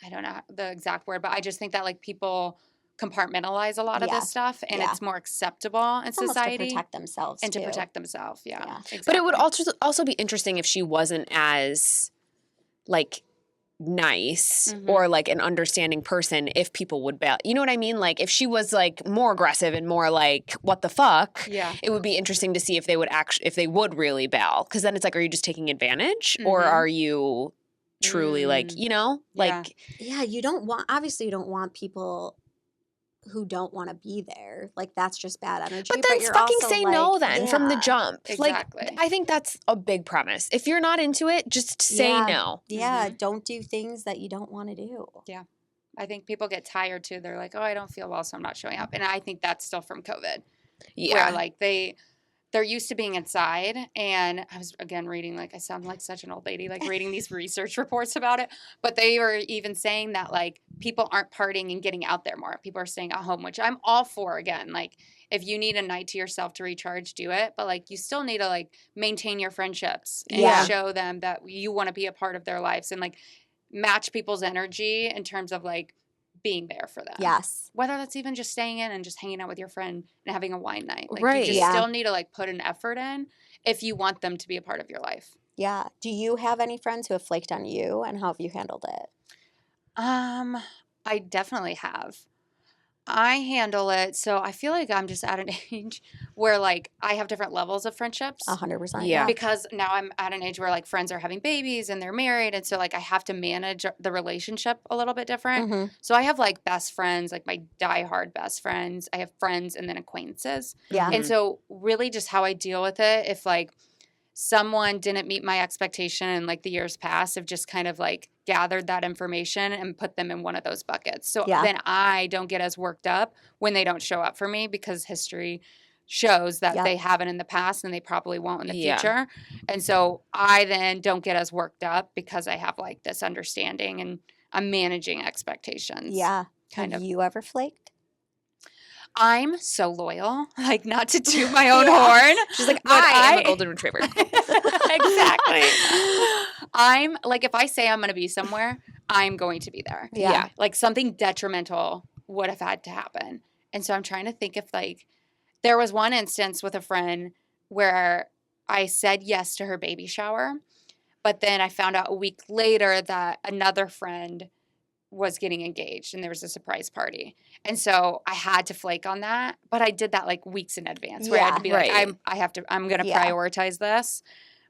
I don't know the exact word, but I just think that like people compartmentalize a lot of this stuff and it's more acceptable in society. To protect themselves and to protect themselves. Yeah. Exactly. But it would also be interesting if she wasn't as like nice or like an understanding person if people would bail. You know what I mean? Like if she was like more aggressive and more like what the fuck, it would be interesting to see if they would really bail. Because then it's like, are you just taking advantage or are you truly like, you know, like you don't want people who don't want to be there. Like that's just bad energy. But then fucking say no then from the jump. Exactly. Like I think that's a big premise. If you're not into it, just say no. Yeah, don't do things that you don't want to do. Yeah. I think people get tired too. They're like, oh, I don't feel well, so I'm not showing up. And I think that's still from COVID. Yeah. Where like they're used to being inside. And I was, again, reading, like, I sound like such an old lady, like reading these research reports about it. But they were even saying that, like, people aren't partying and getting out there more. People are staying at home, which I'm all for, again. Like, if you need a night to yourself to recharge, do it. But, like, you still need to, like, maintain your friendships and show them that you want to be a part of their lives and, like, match people's energy in terms of, like, being there for them. Yes. Whether that's even just staying in and just hanging out with your friend and having a wine night. Like, right. You just still need to, like, put an effort in if you want them to be a part of your life. Yeah. Do you have any friends who have flaked on you, and how have you handled it? I definitely have. I handle it. So I feel like I'm just at an age where like I have different levels of friendships. 100%. Yeah. Because now I'm at an age where like friends are having babies and they're married. And so like I have to manage the relationship a little bit different. Mm-hmm. So I have like best friends, like my diehard best friends. I have friends and then acquaintances. Yeah. And so really just how I deal with it, if like someone didn't meet my expectation in like the years past, have just kind of like gathered that information and put them in one of those buckets. So then I don't get as worked up when they don't show up for me because history shows that they haven't in the past and they probably won't in the future. And so I then don't get as worked up because I have like this understanding and I'm managing expectations. Yeah. Kind have of. you ever flaked? I'm so loyal, like not to toot my own horn. She's like, but I am a golden retriever. Exactly. I'm like, if I say I'm going to be somewhere, I'm going to be there. Yeah. Like something detrimental would have had to happen. And so I'm trying to think if like, there was one instance with a friend where I said yes to her baby shower, but then I found out a week later that another friend was getting engaged and there was a surprise party. And so I had to flake on that, but I did that like weeks in advance where I had to be like, I'm going to prioritize this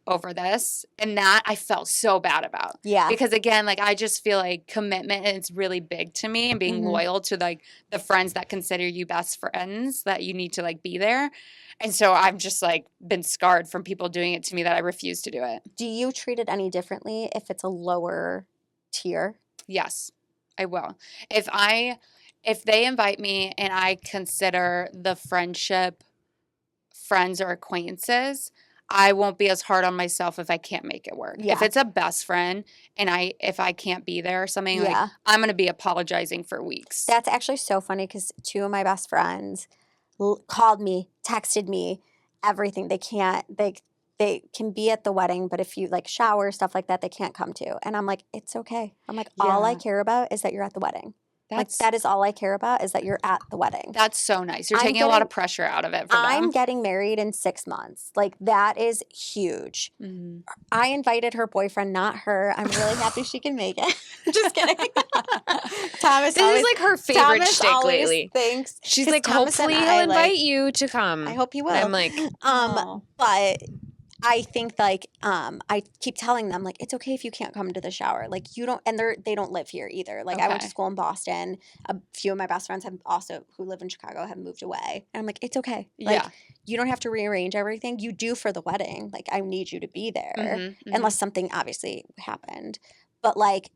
over this. And that I felt so bad about. Yeah. Because again, like I just feel like commitment is really big to me and being loyal to like the friends that consider you best friends, that you need to like be there. And so I've just like been scarred from people doing it to me that I refuse to do it. Do you treat it any differently if it's a lower tier? Yes, I will. If they invite me and I consider the friendship friends or acquaintances, I won't be as hard on myself if I can't make it work. Yeah. If it's a best friend and if I can't be there or something, like I'm going to be apologizing for weeks. That's actually so funny because 2 of my best friends called me, texted me, everything. They can be at the wedding, but if you like shower, stuff like that, they can't come to. And I'm like, it's okay. I'm like, all I care about is that you're at the wedding. That is all I care about is that you're at the wedding. That's so nice. You're taking a lot of pressure out of it for them. I'm getting married in 6 months. Like, that is huge. Mm-hmm. I invited her boyfriend, not her. I'm really happy she can make it. Just kidding. Thomas, this is like her favorite shtick lately. Thinks she's like, hopefully he'll invite you to come. I hope he will. I'm like, but I think like I keep telling them like it's okay if you can't come to the shower. Like you don't, and they don't live here either. Like I went to school in Boston. A few of my best friends who live in Chicago have moved away, and I'm like, it's okay. Like you don't have to rearrange everything. You do for the wedding. Like I need you to be there, unless something obviously happened. But like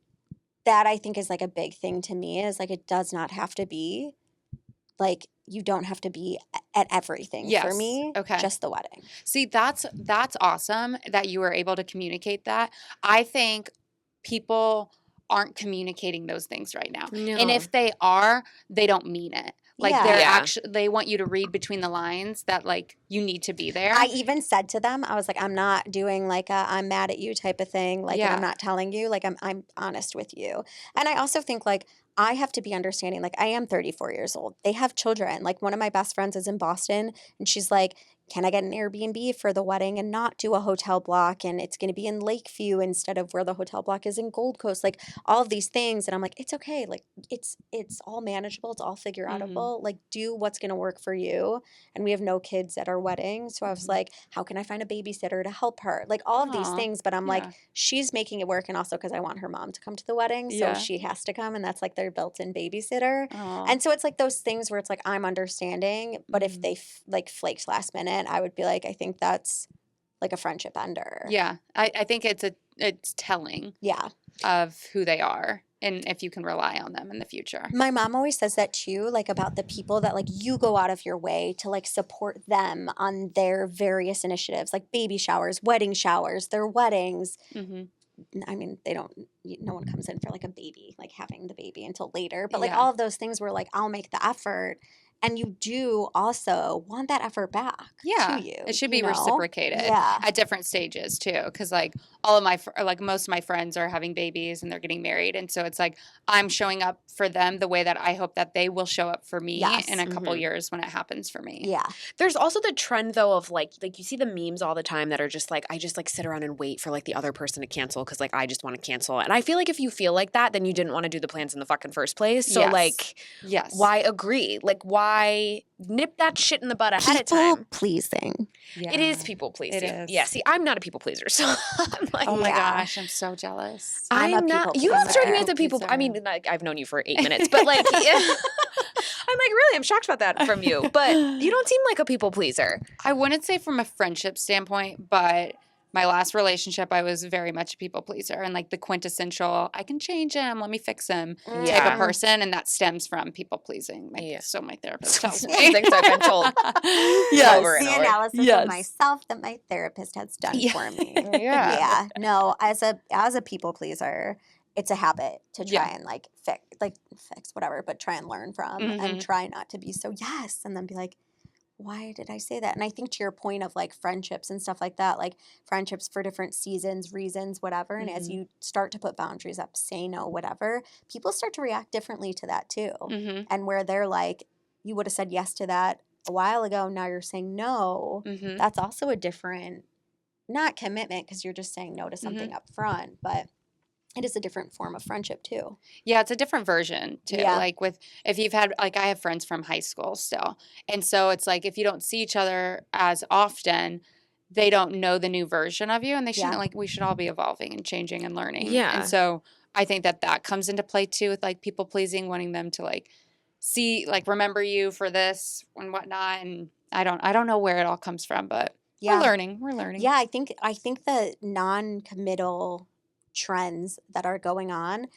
that, I think is like a big thing to me. Is like it does not have to be like. You don't have to be at everything for me. Okay. Just the wedding. See, that's awesome that you were able to communicate that. I think people aren't communicating those things right now. No. And if they are, they don't mean it. Like they're they want you to read between the lines that like you need to be there. I even said to them, I was like, I'm not doing like a I'm mad at you type of thing. Like and I'm not telling you, like I'm honest with you. And I also think like I have to be understanding. Like I am 34 years old. They have children. Like one of my best friends is in Boston and she's like, can I get an Airbnb for the wedding and not do a hotel block? And it's going to be in Lakeview instead of where the hotel block is in Gold Coast. Like all of these things. And I'm like, it's okay. Like it's all manageable. It's all figure outable. Like do what's going to work for you. And we have no kids at our wedding. So I was like, how can I find a babysitter to help her? Like all of these things. But I'm like, she's making it work. And also because I want her mom to come to the wedding. So she has to come. And that's like their built-in babysitter. And so it's like those things where it's like, I'm understanding. But if they like flaked last minute, I would be like, I think that's like a friendship ender. Yeah. I think it's telling of who they are and if you can rely on them in the future. My mom always says that too, like about the people that like you go out of your way to like support them on their various initiatives, like baby showers, wedding showers, their weddings. I mean, no one comes in for like a baby, like having the baby until later. But like all of those things were like, I'll make the effort. And you do also want that effort back to you. It should be reciprocated at different stages too. Because like all of most of my friends are having babies and they're getting married. And so it's like I'm showing up for them the way that I hope that they will show up for me in a couple years when it happens for me. Yeah. There's also the trend though of like you see the memes all the time that are just like, I just like sit around and wait for like the other person to cancel because like I just want to cancel. And I feel like if you feel like that, then you didn't want to do the plans in the fucking first place. So like, why agree? Like why nip that shit in the bud ahead of time? People pleasing. Yeah. It is people pleasing. It is. Yeah. See, I'm not a people pleaser, so I'm like, oh my gosh, I'm so jealous. I'm not. You don't strike me as a people. I mean, like I've known you for 8 minutes, but like, I'm like, really, I'm shocked about that from you. But you don't seem like a people pleaser. I wouldn't say from a friendship standpoint, but my last relationship, I was very much a people pleaser and like the quintessential, I can change him, let me fix him type of person. And that stems from people pleasing. So my therapist tells me. Things I've been told. Over and over. Analysis of myself that my therapist has done for me. No, as a people pleaser, it's a habit to try Yeah. and like fix whatever, but try and learn from and try not to be so yes and then be like, why did I say that? And I think to your point of like friendships and stuff like that, like friendships for different seasons, reasons, whatever. And as you start to put boundaries up, say no, whatever, people start to react differently to that too. And where they're like, you would have said yes to that a while ago, now you're saying no. That's also a different, not commitment because you're just saying no to something up front, but it is a different form of friendship too. Yeah, it's a different version too. Yeah. Like if you've had, like I have friends from high school still. And so it's like if you don't see each other as often, they don't know the new version of you and they shouldn't, like we should all be evolving and changing and learning. Yeah. And so I think that comes into play too with like people pleasing, wanting them to like see, like remember you for this and whatnot. And I don't know where it all comes from, but we're learning. We're learning. Yeah, I think the non-committal trends that are going on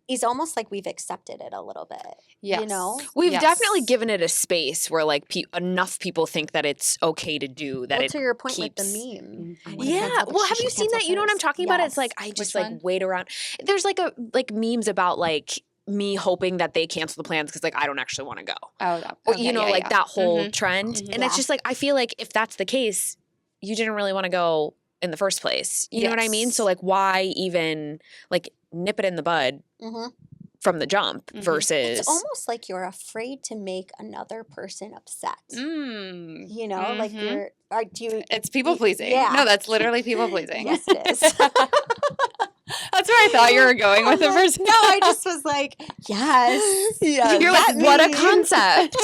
is almost like we've accepted it a little bit. Yes. You know? We've Yes. definitely given it a space where like enough people think that it's okay to do that. Well, to your point, like the keeps- meme. I wanna Yeah. cancel, but Well, she have you should seen cancel that? You know what I'm hers. talking about? It's like Yes. I just Which like one? wait around. There's like memes about like me hoping that they cancel the plans because like I don't actually want to go. Oh, that, Or okay, you know, yeah, like yeah. that whole trend. And Yeah. it's just like I feel like if that's the case, you didn't really want to go in the first place. You know what I mean? So Yes. like why even like nip it in the bud Mhm. from the jump versus It's almost like you're afraid to make another person upset. Mm. You know, like do you? It's people pleasing. Yeah. No, that's literally people pleasing. Yes, it is. That's where I thought you were going with it first. No, I just was like, yes. You're like, that what a meme." concept.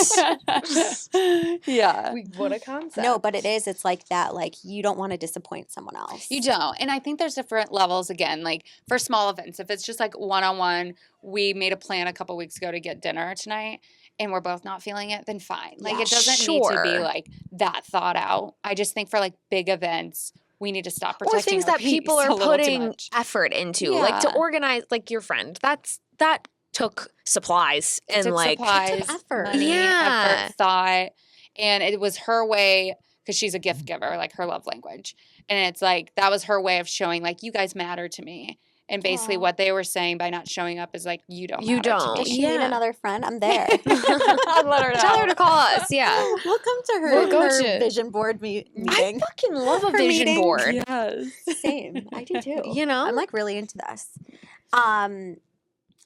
Yeah. What a concept. No, but it is. It's like that. Like you don't want to disappoint someone else. You don't. And I think there's different levels again, like for small events. If it's just like one-on-one, we made a plan a couple weeks ago to get dinner tonight and we're both not feeling it, then fine. Like Yeah. it doesn't need to be Sure. like that thought out. I just think for like big events, we need to stop Or protecting things our that people peace are a little too putting much. effort into, like to Yeah. organize, like your friend. That took supplies It and took like supplies, effort. money, Yeah. effort, thought, and it was her way because she's a gift giver, like her love language, and it's like that was her way of showing like you guys matter to me, and basically Aw. what they were saying by not showing up is like you don't. You matter to don't. Does me. she need another friend? I'm there. I'll let her know. tell her to call us. Yeah. We'll come to her, We'll go her to- vision board I meeting. fucking love a Her vision meeting. board. Yes. Same. I do too. You know? I'm like really into this.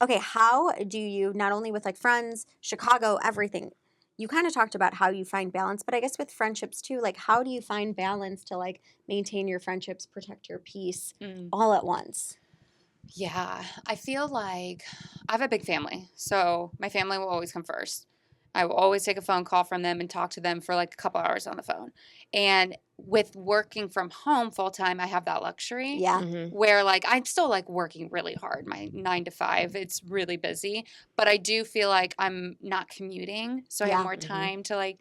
Okay, how do you, not only with like friends, Chicago, everything, you kind of talked about how you find balance, but I guess with friendships too, like how do you find balance to like maintain your friendships, protect your peace all at once? Yeah, I feel like I have a big family, so my family will always come first. I will always take a phone call from them and talk to them for like a couple hours on the phone. And with working from home full time, I have that luxury. Yeah. Mhm. Where like I'm still like working really hard, my 9 to 5. It's really busy, but I do feel like I'm not commuting, so I Yeah. have more time to like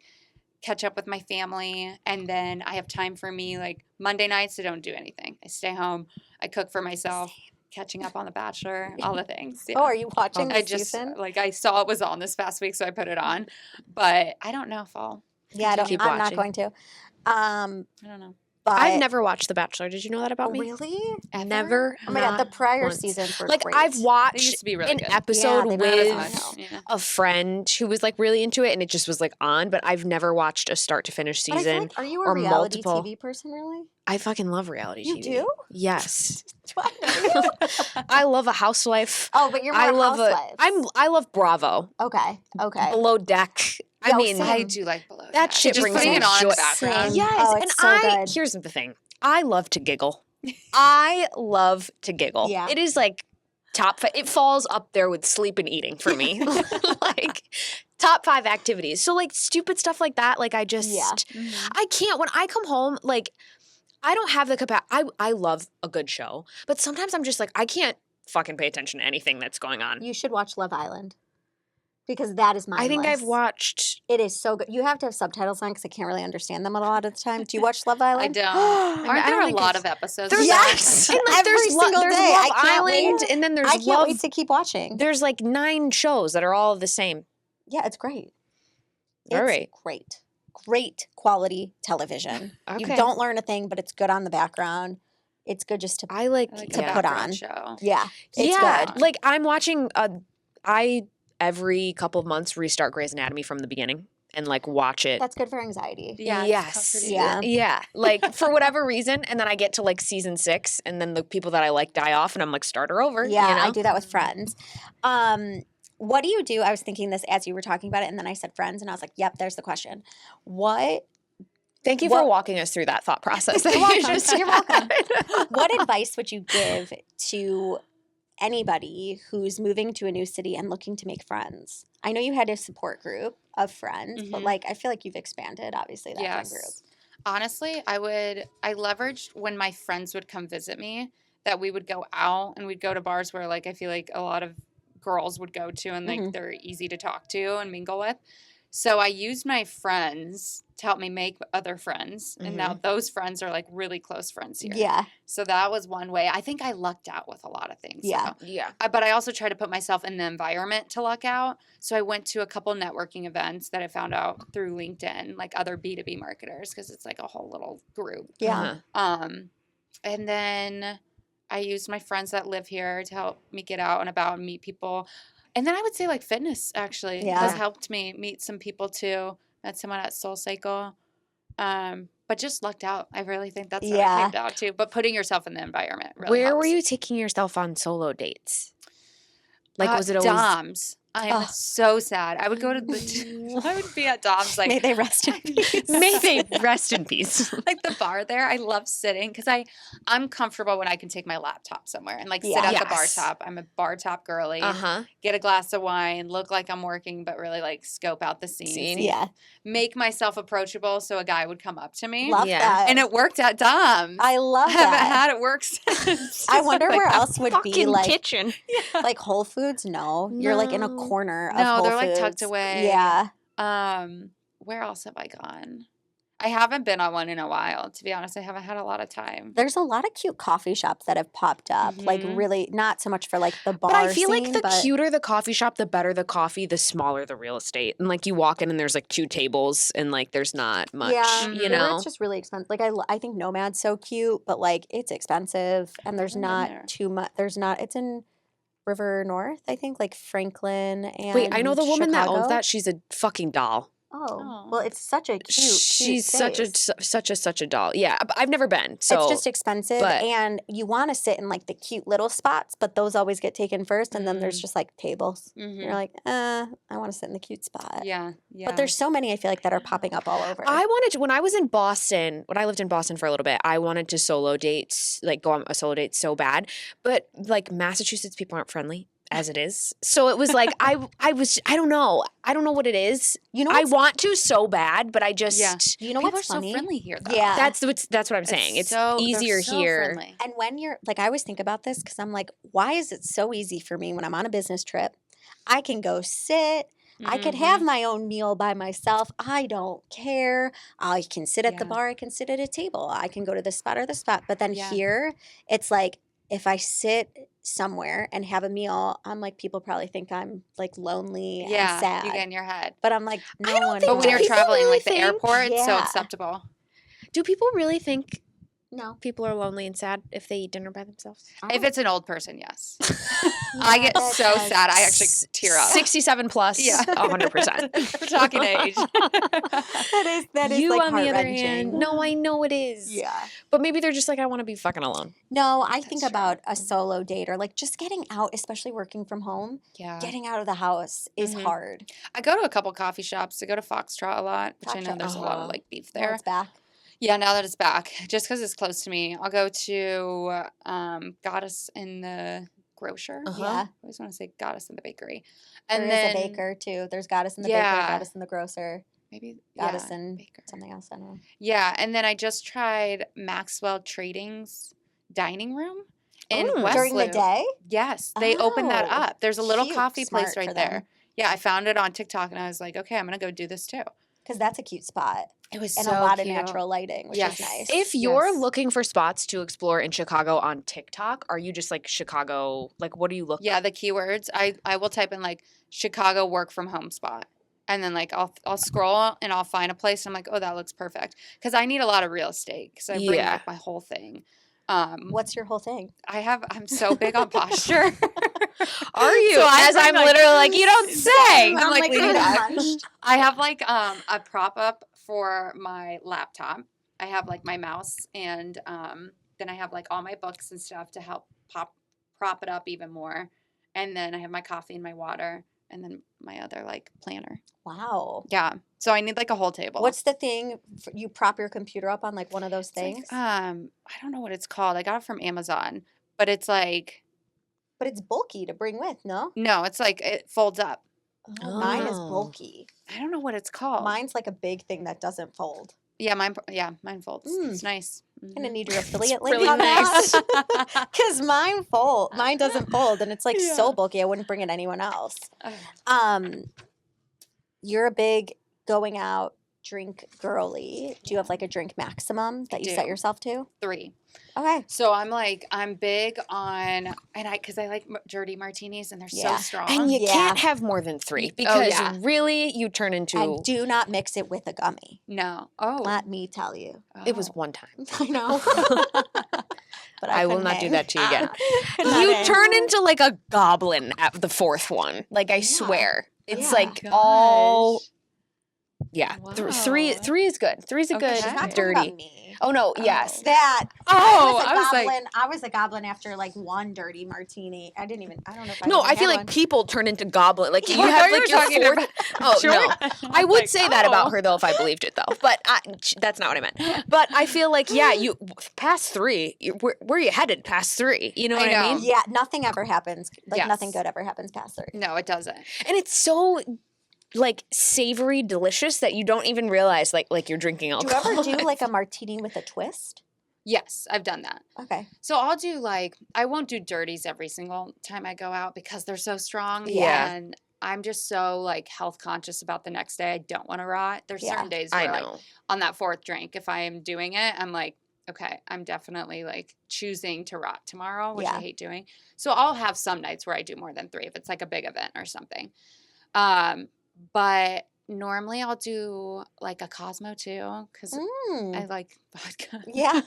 catch up with my family, and then I have time for me. Like Monday nights, I don't do anything. I stay home. I cook for myself. Catching up on The Bachelor, all the things. Oh, are you watching I this just season? like I saw it was on this past week, so I put it on. But I don't know if I'll. Yeah, Keep I'm not watching. going to. I don't know. But I've never watched The Bachelor. Did you know that about Oh, me? really? Ever? Never. Oh my god, the not prior once. seasons were Like great. I've They watched used to be really an good. episode Yeah, they Not as were with much. Yeah. a friend who was like really into it, and it just was like on. But I've never watched a start to finish But I feel season. like, are you a or reality multiple. TV person? Really? I fucking love reality You TV. do? Yes. What? I love a housewife. Oh, but you're more I love housewives. I love Bravo. Okay. Okay. Below Deck. I Yo, mean, same. I do like below. That Deck. shit Just brings putting me it on in joy. the background. Same. yes, Oh, and it's so I good. here's the thing. I love to giggle. I love to giggle. Yeah. It is like it falls up there with sleep and eating for me. Like top 5 activities. So like stupid stuff like that, like I just Yeah. I can't when I come home, like I don't have the capacity. I love a good show, but sometimes I'm just like I can't fucking pay attention to anything that's going on. You should watch Love Island because that is mindless. I think I've watched It is so good. You have to have subtitles on because I can't really understand them a lot of the time. Do you watch Love I Island? don't. I Aren't there don't a think lot it's- of episodes? There's of Yes. that? and like Every there's single there's day. Love I can't Island wait. and then there's I can't Love wait to keep watching. There's like 9 shows that are all the same. Yeah, it's great. All It's right. great. Great quality television. You Okay. don't learn a thing, but it's good on the background. it's good just to I like, I like to a put background on. show. Yeah, it's good. Like I'm watching. I every couple of months restart Grey's Anatomy from the beginning and like watch it. That's good for anxiety. Yeah, it's Yes. comforting. Yeah. Yeah. Like for whatever reason, and then I get to like season 6, and then the people that I like die off, and I'm like, start her over. Yeah, you know? I do that with friends. What do you do? I was thinking this as you were talking about it, and then I said friends, and I was like, yep, there's the question. Thank you for walking us through that thought process. You're welcome. You're welcome. What advice would you give to anybody who's moving to a new city and looking to make friends? I know you had a support group of friends, but like I feel like you've expanded, obviously, that friend group. Honestly, I leveraged when my friends would come visit me that we would go out and we'd go to bars where like I feel like a lot of girls would go to and like they're easy to talk to and mingle with. So I used my friends to help me make other friends. And now those friends are like really close friends here. Yeah. So that was one way. I think I lucked out with a lot of things. Yeah. So. Yeah. But I also try to put myself in the environment to luck out. So I went to a couple networking events that I found out through LinkedIn, like other B2B marketers, because it's like a whole little group. Yeah. And then I used my friends that live here to help me get out and about and meet people. And then I would say like fitness actually has helped me meet some people too. Met someone at SoulCycle. But just lucked out. I really think that's what it came down to. But putting yourself in the environment really Where helps. were you taking yourself on solo dates? Like, was it always Dom's? I'm so sad. I would go to the. I would be at Dom's like. May they rest in peace. May they rest in peace. Like the bar there, I love sitting because I'm comfortable when I can take my laptop somewhere and like sit at the bar top. I'm a bar top girly. Get a glass of wine, look like I'm working, but really like scope out the scene. Yeah. Make myself approachable so a guy would come up to me. Love that. And it worked at Dom's. I love Haven't that. had it work since. I wonder Like where a else would be fucking like kitchen. like Whole Foods. No, you're like in a corner of No, Whole they're Foods. like tucked away. Yeah. Where else have I gone? I haven't been on one in a while, to be honest. I haven't had a lot of time. There's a lot of cute coffee shops that have popped up. Like really not so much for like the bar But I feel like scene, the but cuter the coffee shop, the better the coffee, the smaller the real estate. And like you walk in and there's like 2 tables and like there's not much, you or know? it's just really expensive. Like I think Nomad's so cute, but like it's expensive and there's not too much. It's in River North, I think, like Franklin and Wait, I know the woman that owns Chicago. that. She's a fucking doll. Oh, well, it's such a cute. She's space. such a doll. Yeah, I've never been. So it's just expensive, and you want to sit in like the cute little spots, but those always get taken first, and then there's just like tables. You're like, I want to sit in the cute spot. Yeah. But there's so many I feel like that are popping up all over. I wanted to, when I was in Boston, when I lived in Boston for a little bit, I wanted to solo dates, like go on a solo date so bad. But like Massachusetts people aren't friendly as it is. So it was like, I don't know. I don't know what it is. You know, I want to so bad, but I just, you know people what's are funny? so friendly here though. Yeah. that's what I'm saying. It's so, easier here. Friendly. And when you're like, I always think about this because I'm like, why is it so easy for me when I'm on a business trip? I can go sit. I could have my own meal by myself. I don't care. I can sit at the bar. I can sit at a table. I can go to this spot or this spot. But then here, it's like if I sit somewhere and have a meal, I'm like, people probably think I'm like lonely and sad. You get in your head. But I'm like, no I don't one. think But when you're people traveling, really like the think- airport, it's so Yeah. acceptable. Do people really think No. people are lonely and sad if they eat dinner by themselves? If it's an old person, yes. I get that's so like sad. I actually tear up. 67 plus, Yeah. 100%. We're talking age. that is You, like on the other heart-wrenching. hand, no, I know it is. Yeah. But maybe they're just like, I want to be fucking alone. No, I think That's true. about a solo date or like just getting out, especially working from home. Yeah. Getting out of the house is Mhm. hard. I go to a couple coffee shops. I go to Foxtrot a lot, which I know Foxtrot. there's a lot of like beef Now there. it's back. Yeah, now that it's back, just because it's close to me, I'll go to Goddess in the grocer. Uh-huh. Yeah. I always want to say Goddess in the bakery. And There then is a baker too. There's Goddess in the Yeah. baker, Goddess in the grocer, maybe Goddess yeah, in baker. something else. I don't know. Yeah, and then I just tried Maxwell Trading's dining room in Ooh. West During the Loop. day? Yes, they opened that Oh, up. There's a little cute. coffee place Smart right for them. there. Yeah, I found it on TikTok and I was like, okay, I'm gonna go do this too. Because that's a cute spot. It was And so a lot cute. of natural lighting, which Yes. is nice. If you're Yes. looking for spots to explore in Chicago on TikTok, are you just like Chicago? Like, what do you look? Yeah, the keywords. I will type in like Chicago work from home spot. And then like I'll scroll and I'll find a place and I'm like, oh, that looks perfect. Because I need a lot of real estate. Because I bring Yeah. like my whole thing. What's your whole thing? I'm so big on posture. Are you? So As I'm literally like, you don't say. I'm like leaning back. hunched. I have like a prop up for my laptop. I have like my mouse and then I have like all my books and stuff to help prop it up even more. And then I have my coffee and my water and then my other like planner. Wow. Yeah. So I need like a whole table. What's the thing you prop your computer up on, like one of those things? Like, I don't know what it's called. I got it from Amazon, but it's like But it's bulky to bring with, no? no, it's like it folds up. Oh, mine is Oh. bulky. I don't know what it's called. Mine's like a big thing that doesn't fold. Yeah, mine folds. Mm. It's nice. Gonna need your affiliate link really on nice. that. Because mine doesn't fold, and it's like so bulky. I wouldn't bring it anyone else. You're a big going out drink girly. Do you have like a drink maximum that you set do. yourself to? 3. Okay. So I'm big on, because I like dirty martinis and they're Yeah. so strong. And you Yeah. can't have more than 3 because yeah. really you turn into. And do not mix it with a gummy. No. Oh. Let me tell you. It was Oh. one time. I know. But I will couldn't not do hang. that to you again. Could not You hang. turn into like a goblin at the 4th one. Like I swear, it's Yeah. like all. Gosh. Yeah, Wow. three is good. 3 is a Okay. good She's not talking dirty. about me. Oh no, yes. That. Oh, I I was like- was a goblin after like one dirty martini. I don't know if I No, even I feel had like one. people turn into goblin. Like you I have thought you like were your talking 4th. Oh Sure. no, I would Like, say that about oh. her though if I believed it though. But that's not what I meant. But I feel like you past 3. Where are you headed past 3? You know I what I know. mean? Yeah, nothing ever happens. Like Yes. nothing good ever happens past 3. No, it doesn't. And it's so like savory, delicious that you don't even realize like you're drinking Do you alcohol. ever do like a martini with a twist? Yes, I've done that. Okay. So I'll do I won't do dirties every single time I go out because they're so strong. Yeah. And I'm just so like health conscious about the next day. I don't want to rot. There's Yeah. certain days I where like know. on that 4th drink, if I am doing it, I'm like, okay, I'm definitely like choosing to rot tomorrow, which Yeah. I hate doing. So I'll have some nights where I do more than 3 if it's like a big event or something. But normally I'll do like a Cosmo too because I like vodka. Yeah.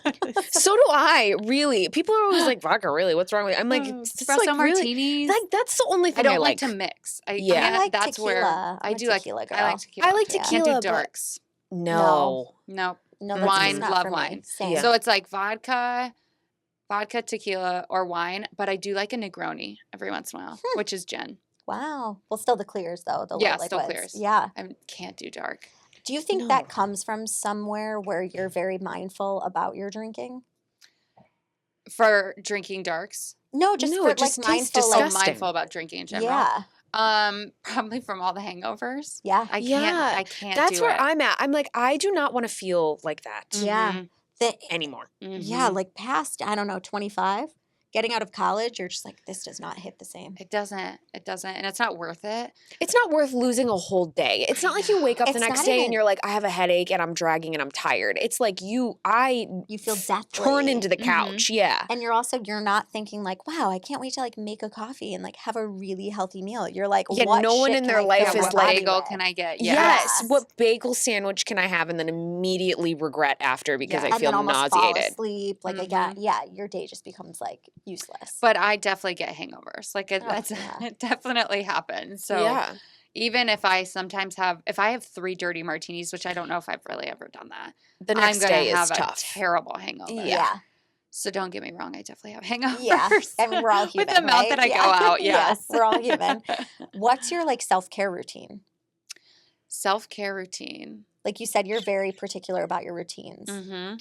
So do I. Really, people are always like vodka. Really, what's wrong with? I'm like it's just, espresso like, really, martinis. like that's the only I thing don't I like to mix. Yeah. I like that's tequila. where I'm I a do like. tequila I girl. like tequila. I like too. tequila, Can't do but- darks. No. Nope. No, that's Wine, just not love for me. wine. Same. Yeah. So it's like vodka, tequila, or wine. But I do like a Negroni every once in a while, which is gin. Wow. Well, still the clears though. The Yeah, light still liquids. clears. Yeah. I can't do dark. Do you think No. that comes from somewhere where you're very mindful about your drinking? For drinking darks, No, just No, for it just like tastes mindful. Like, disgusting. mindful about drinking in general. yeah. Probably from all the hangovers. Yeah. I Yeah, can't. That's do where it. I'm at. I'm like I do not want to feel like that Yeah. Mhm, The, anymore. yeah. mhm. Like past, I don't know, 25, getting out of college, you're just like, this does not hit the same. It doesn't, and it's not worth it. It's not worth losing a whole day. It's not like you wake up the It's next not day even- and you're like, I have a headache and I'm dragging and I'm tired. It's like I You feel deathly. turn into the Mhm. couch. Yeah. And you're not thinking like, wow, I can't wait to like make a coffee and like have a really healthy meal. You're like, Yeah, what no one shit in can their I life fill is my What like- body bagel with? can I get? Yes. Yes. What bagel sandwich can I have and then immediately regret after because Yeah. I And feel then almost fall nauseated? asleep. Like again, yeah, your day just becomes like useless. But I definitely get hangovers. Like Oh, it's, yeah. it definitely happens. So yeah. even if I sometimes if I have 3 dirty martinis, which I don't know if I've really ever done that, The next I'm gonna day have is a tough. terrible hangover. yeah. So don't get me wrong, I definitely have hangovers. Yeah. I mean, we're all human. With the amount right? that I Yeah. go out, Yes, yes. we're all human. What's your like self-care routine? Self-care routine. Like you said, you're very particular about your routines. Mm-hmm.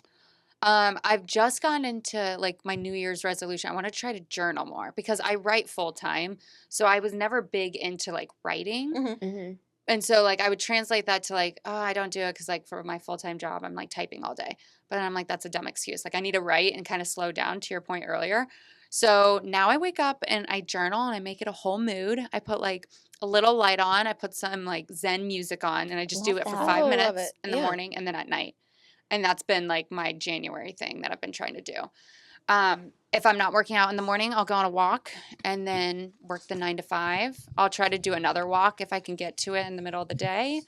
I've just gone into like my New Year's resolution. I want to try to journal more because I write full time. So I was never big into like writing. Mhm. Mhm. And so like I would translate that to like, oh, I don't do it because like for my full-time job, I'm like typing all day. But then I'm like, that's a dumb excuse. Like I need to write and kind of slow down to your point earlier. So now I wake up and I journal and I make it a whole mood. I put like a little light on. I put some like Zen music on and I just do Love it for that. 5 Oh, love minutes it. in the Yeah. morning and then at night. And that's been like my January thing that I've been trying to do. If I'm not working out in the morning, I'll go on a walk and then work the 9 to 5. I'll try to do another walk if I can get to it in the middle of the day.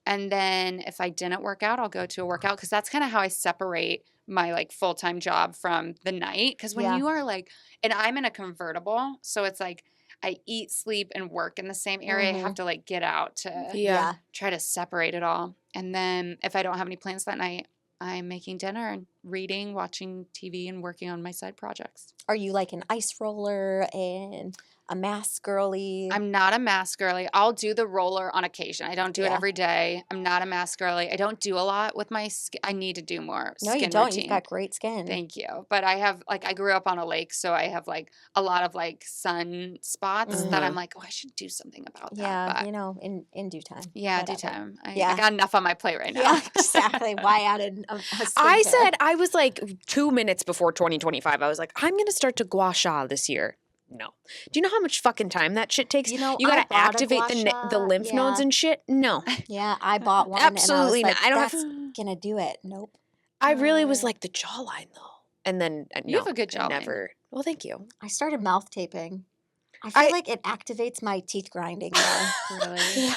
And then if I didn't work out, I'll go to a workout because that's kind of how I separate my like full-time job from the night. Because when you are like, and I'm in a convertible, so it's like I eat, sleep, and work in the same area. I have to like get out to try to separate it all. And then if I don't have any plans that night, I'm making dinner and reading, watching TV, and working on my side projects. Are you like an ice roller and a mask girly? I'm not a mask girly. I'll do the roller on occasion. I don't do it every day. I'm not a mask girly. I don't do a lot with my skin. I need to do more No, skin you don't. routine. You've got great skin. Thank you. But I have like I grew up on a lake, so I have like a lot of like sun spots that I'm like, oh, I should do something about that. Yeah, but, you know, in due time. Yeah, whatever. due time. I got enough on my plate right now. Yeah, exactly. Why added a I skincare? said I was like 2 minutes before 2025. I was like, I'm gonna start to gua sha this year. No. Do you know how much fucking time that shit takes? You know, you I gotta bought a activate gua the sha, lymph nodes and shit. No. Yeah, I bought one. Absolutely and I was not. like, I don't that's gonna do it. Nope. I really was like the jawline though. And then You have a good I jawline. never. Well, thank you. I started mouth taping. I feel like it activates my teeth grinding more. Really?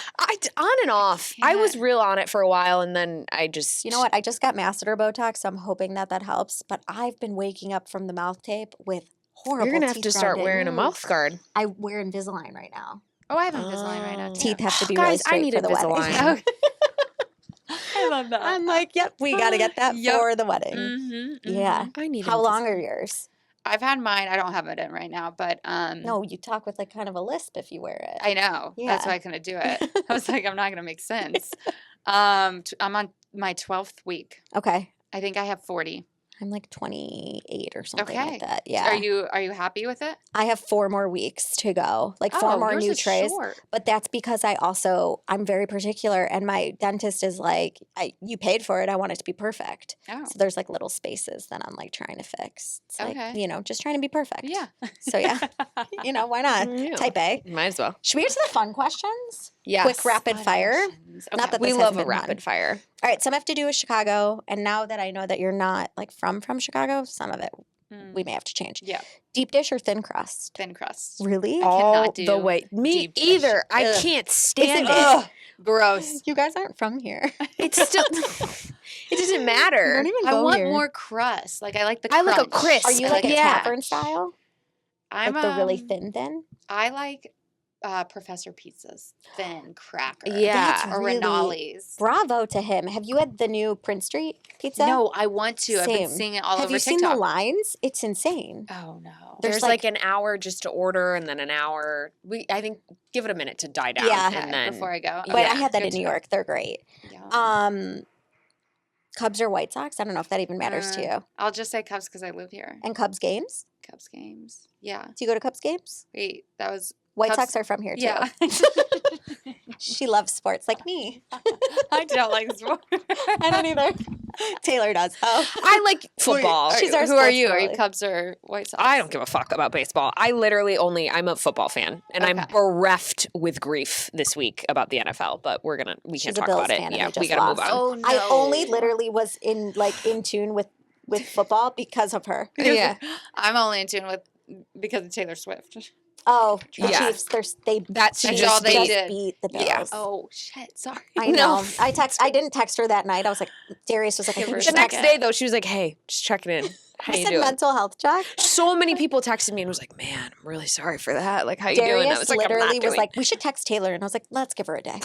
On and off. I was real on it for a while, and then I just. You know what? I just got masseter Botox, so I'm hoping that helps. But I've been waking up from the mouth tape with horrible You're gonna have teeth to start grinding. wearing a mouth guard. I wear Invisalign right now. Oh, I have Invisalign right now too. Teeth have to be really Guys, straight I need for the Invisalign. wedding. I love that. I'm like, yep, we got to get that for the wedding. Yeah. I need. How long are yours? I've had mine. I don't have it in right now, but No, you talk with like kind of a lisp if you wear it. I know. Yeah. That's why I couldn't do it. I was like, I'm not gonna make sense. I'm on my 12th week. Okay. I think I have 40. I'm like 28 or something Okay. like that. Yeah. Are you happy with it? I have 4 more weeks to go, like 4 more yours new is trays. short. But that's because I'm very particular, and my dentist is like, you paid for it. I want it to be perfect. Oh. So there's like little spaces that I'm like trying to fix. It's like, Okay. you know, just trying to be perfect. Yeah. So yeah, you know, why not? Yeah. Type A. Might as well. Should we get to the fun questions? Yes. Quick rapid Fun fire. questions. Not Okay. that We this love hasn't a been rapid fun. fire. All right, some have to do with Chicago, and now that I know that you're not like from Chicago, some of it we may have to change. Yeah. Deep dish or thin crust? Thin crust. Really? All cannot the do way. Me deep dish. either. I Ugh. can't stand it. Ugh, gross. You guys aren't from here. It's still. It doesn't matter. Don't even I go want here. more crust. Like I like the I like a crunch. crisp. Are you like a Yeah. tavern style? I'm Like the really thin. thin? I like Professor Pizza's thin cracker. Yeah. That's Or really- Rinaldi's. Bravo to him. Have you had the new Prince Street pizza? No, I want to. I've been Same. seeing it all Have over you TikTok. seen the lines? It's insane. Oh no. There's There's, like an hour just to order, and then an hour. I think give it a minute to die down, Yeah. and then before I go. But I had that Good in to New know. York. They're great. Yeah. Cubs or White Sox? I don't know if that even matters to you. I'll just say Cubs because I live here. And Cubs games? Cubs games. Yeah. Do you go to Cubs games? Wait, that was White Cubs- Sox are from here too. yeah. She loves sports like me. I don't like sports. I don't either. Taylor does. Oh. I like football. She's our Who are sports you? Are you girly. Cubs or White Sox? I don't give a fuck about baseball. I'm a football fan, and I'm Okay. bereft with grief this week about the NFL. But we She's can't a talk Bills about it. fan and Yeah, they we just gotta move lost. on. Oh no. I only literally was in tune with football because of her. Yeah, I'm only in tune with because of Taylor Swift. Oh, the Yeah. Chiefs. That's That's just all they just did. beat the Bills. Yeah. Oh shit! Sorry. I No. know. I didn't text her that night. I was like, Darius was like, I Give think her you a the should next second. day though. She was like, "Hey, just checking in. How I you said doing?" mental health check. So many people texted me and was like, "Man, I'm really sorry for that. Like, how you doing?" I Darius was like, "I'm literally not was doing." like, we should text Taylor. And I was like, let's give her a day.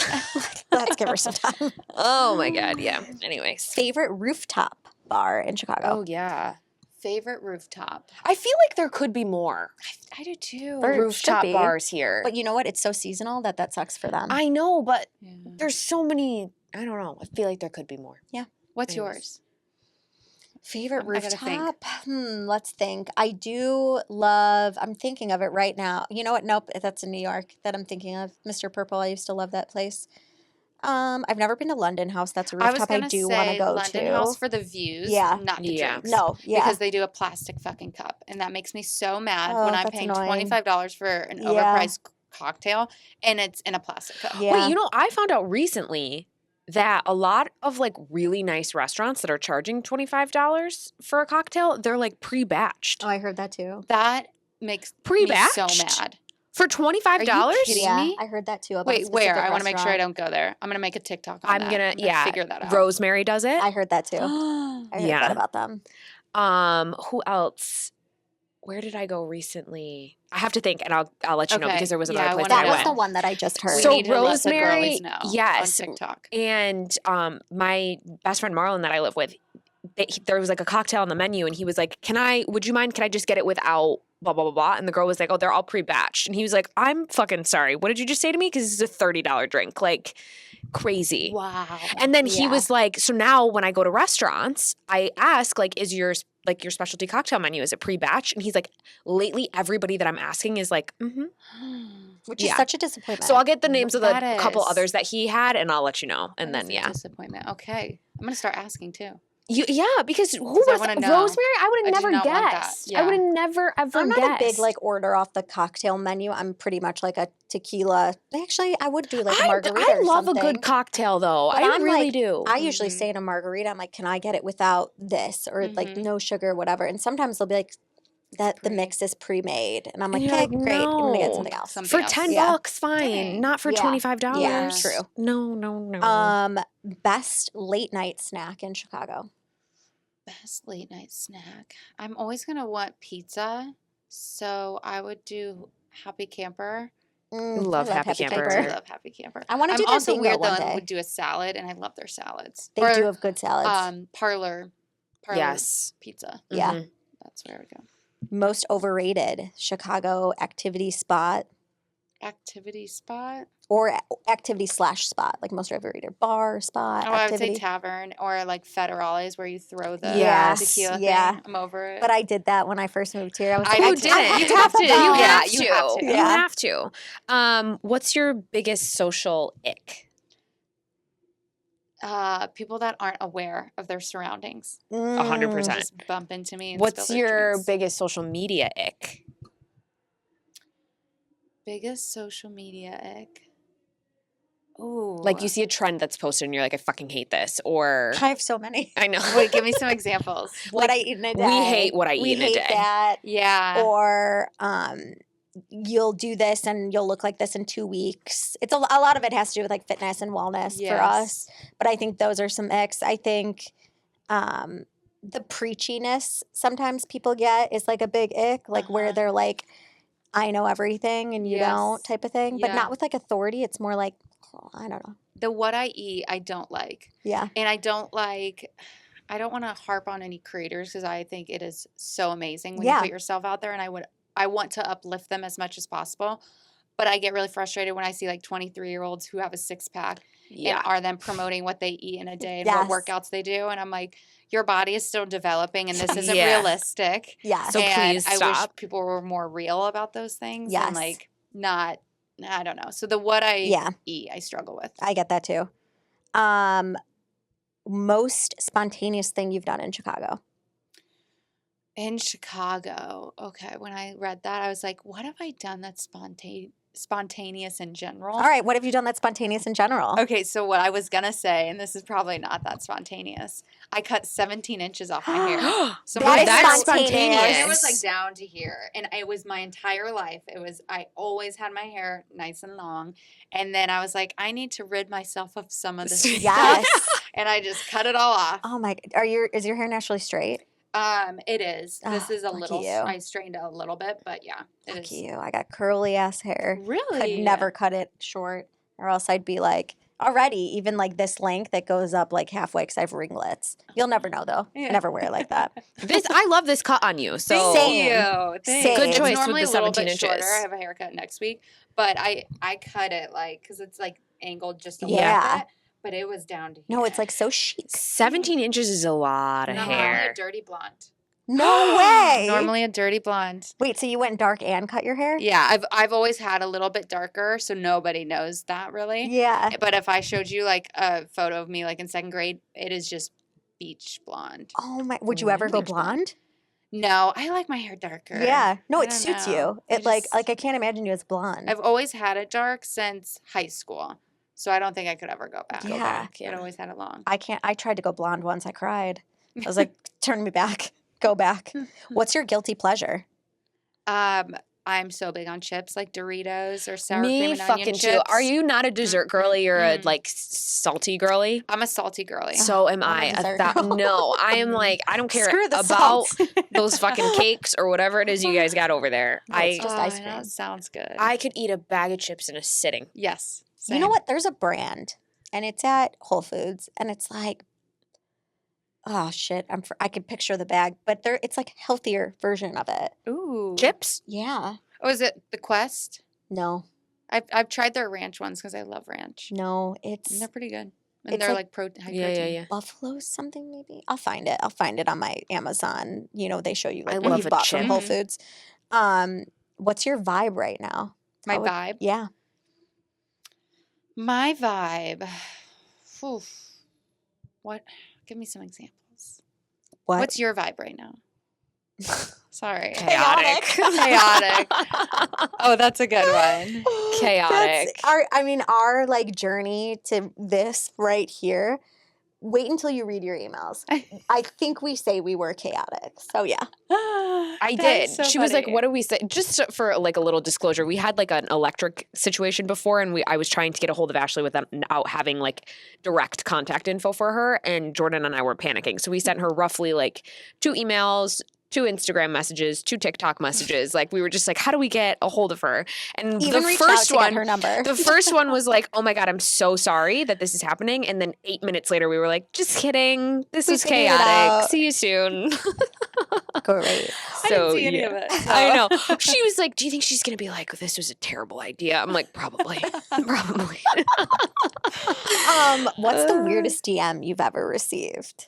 Let's give her some time. "Oh my god, yeah." Anyways, Favorite rooftop bar in Chicago? yeah. Favorite rooftop. I feel like there could be more I do too. There rooftop should be. bars here. But you know what? It's so seasonal that sucks for them. I know, but Yeah. there's so many. I don't know. I feel like there could be more. What's Anyways. yours? Favorite I gotta think. rooftop? Let's think. I do love, I'm thinking of it right now. You know what? Nope, that's in New York that I'm thinking of. Mr. Purple. I used to love that place. I've never been to London House. That's a I was rooftop I gonna do want to say go London to. House for the views, Yeah. not the Yeah. drinks. No, yeah. Because they do a plastic fucking cup, and that makes me so mad Oh, when I'm that's paying annoying. $25 for an Yeah. overpriced cocktail, and it's in a plastic cup. Yeah. Wait, you know, I found out recently that a lot of like really nice restaurants that are charging $25 for a cocktail, they're like pre-batched. Oh, I heard that too. That makes me so Pre-batched? mad. For $25? Are you kidding Yeah, me? I heard that too. About a Wait, where? specific I want to make sure I restaurant. don't go there. I'm gonna make a TikTok on I'm that. gonna, figure that out. Rosemary does it. I heard that too. I heard Yeah. that about them. Who else? Where did I go recently? I have to think, and I'll let you know Okay. because there was Yeah, another I place wanna that That I was went. the one that I just heard. We So need to let the Rosemary, girlies know yes, on TikTok. and my best friend Marlon that I live with, there was like a cocktail on the menu, and he was like, would you mind, can I just get it without blah, blah, blah, blah? And the girl was like, oh, they're all pre-batched. And he was like, I'm fucking sorry. What did you just say to me? Because this is a $30 drink. Like, crazy. Wow. And then he Yeah. was like, so now when I go to restaurants, I ask, like, is your specialty cocktail menu, is it pre-batch? And he's like, lately everybody that I'm asking is like, Which is Yeah. such a disappointment. So I'll get the names of the That couple is. others that he had, and I'll let you know. And That then is a disappointment. Okay, I'm gonna start asking too. Because who 'Cause I would wanna have know. Rosemary? I would I have do never not want that. guessed. Yeah. I would have never ever I'm not guessed. a big like order off the cocktail menu. I'm pretty much like a tequila. Actually, I would do like a margarita. I or love something. a good cocktail though. But I I'm really like- do. I usually Mhm. say in a margarita, I'm like, can I get it without this or like Mhm. no sugar, whatever? And sometimes they'll be like, that the pre- mix is pre-made, and I'm like, And you're okay, like, great. I'm gonna get no. something else. Something For else. $10, Yeah. fine. Dang. Not for Yeah. $25. Yeah, Yeah. true. No. Best late night snack in Chicago. Best late night snack. I'm always gonna want pizza, so I would do Happy Camper. Love I Happy I Camper. love Happy Camper. I wanna I'm do their also bingo weird though one and day. would do a salad, and I love their salads. They do have good salads. Parlor Yes. pizza. Yeah. Mhm. That's where I would go. Most overrated Chicago activity spot Activity spot. or activity / spot, like most overrated bar spot. Oh, I would activity. say tavern or like federales where you throw the Yes. tequila Yeah. thing. I'm over it. But I did that when I first moved here. I was I like, Who did didn't? too. You talk have to. about- You Yeah, have you to. have to. You Yeah. have to. What's your biggest social ick? People that aren't aware of their surroundings 100%. just bump into me. And What's spill their your drinks. biggest social media ick? biggest social media ick? Ooh, Like you see a trend that's posted and you're like, I fucking hate this. Or I have so many. I know. Wait, give me some examples. What I eat in a day. we hate what I eat We in a hate day. that. Yeah. Or you'll do this and you'll look like this in 2 weeks. It's a lot of it has to do with like fitness and wellness for us. But I think those are some icks. I think the preachiness sometimes people get is like a big ick, like where Uh-huh. they're like, I know everything and you Yes. don't type of thing. But Yeah. not with like authority. It's more like, oh, I don't know. The what I eat, I don't like. Yeah. And I don't want to harp on any creators because I think it is so amazing when Yeah. you put yourself out there, and I want to uplift them as much as possible. But I get really frustrated when I see like 23-year-olds who have a 6-pack Yeah. and are then promoting what they eat in a day and Yes. what workouts they do. And I'm like, your body is still developing and this isn't Yeah. realistic. Yeah. So and please I stop. wish people were more real about those things Yes. and like not, I don't know. So the what I Yeah. eat, I struggle with. I get that too. Most spontaneous thing you've done in Chicago. In Chicago, okay, when I read that, I was like, what have I done that's spontaneous in general? All right, what have you done that's spontaneous in general? Okay, so what I was gonna say, and this is probably not that spontaneous, I cut 17 inches off my hair. So That my is hair- spontaneous. my hair was like down to here, and it was my entire life. I always had my hair nice and long, and then I was like, I need to rid myself of some of this Yes. stuff, and I just cut it all off. Oh my! Is your hair naturally straight? It is. This Oh, is a lucky little. you. I straightened it a little bit, but yeah, it is. Lucky you! I got curly ass hair. Really? Could never cut it short, or else I'd be like already even like this length that goes up like halfway because I have ringlets. You'll never know though. Yeah. I never wear it like that. I love this cut on you. So Thank Same. you. Thanks. Same. Good It's choice with normally the a little 17 bit shorter. inches. I have a haircut next week, but I cut it like because it's like angled just a Yeah. little bit. But it was down to here. No, it's like so chic. 17 inches is a lot of And I'm normally hair. a dirty blonde. No way. Normally a dirty blonde. Wait, so you went dark and cut your hair? Yeah, I've always had a little bit darker, so nobody knows that really. Yeah. But if I showed you like a photo of me like in 2nd grade, it is just beach blonde. Oh my! Would you ever go Beach blonde. blonde? No, I like my hair darker. Yeah. No, I it don't suits know. you. I It like just- I can't imagine you as blonde. I've always had it dark since high school, so I don't think I could ever go back. Yeah. I'd always had it long. I can't. I tried to go blonde once. I cried. I was like, turn me back. Go back. What's your guilty pleasure? I'm so big on chips, like Doritos or sour Me cream and fucking onion too. chips. Are you not a dessert girly? You're a like salty girly. I'm a salty girly. So am I'm a I. dessert girl. No, I am like, I don't care Screw the about salt. those fucking cakes or whatever it is you guys got over there. No, it's just ice cream. That sounds good. I could eat a bag of chips in a sitting. Yes. You know same. what? There's a brand, and it's at Whole Foods, and it's like, oh shit, I can picture the bag, but it's like healthier version of it. Ooh. Chips? Yeah. Oh, is it the Quest? No, I've tried their ranch ones because I love ranch. no, And it's they're pretty good. And It's they're like- like high Yeah, protein. yeah. Buffalo something maybe. I'll find it. I'll find it on my Amazon. You know, they show you I like what love you a bought from chip. Whole Foods. What's your vibe right now? My How would- vibe? Yeah. My vibe. Oof. What? Give me some examples. What? What's your vibe right now? Sorry. Chaotic. Chaotic. Oh, that's a good one. Chaotic. Our like journey to this right here. Wait until you read your emails. I think we say we were chaotic. So yeah. I That did. is so She was like, funny. "What do we say?" Just for like a little disclosure, we had like an electric situation before, and I was trying to get a hold of Ashley without having like direct contact info for her, and Jordan and I were panicking, so we sent her roughly like 2 emails, 2 Instagram messages, 2 TikTok messages. Like we were just like, "How do we get a hold of her?" And Even the reached out first to get one, her number. the first one was like, "Oh my god, I'm so sorry that this is happening," and then 8 minutes later, we were like, "Just kidding. This We was figured it chaotic. out." See you soon." Great. I didn't see any yeah. of it. I so. know. She was like, "Do you think she's gonna be like, this was a terrible idea?" I'm like, "Probably, probably." What's the weirdest DM you've ever received?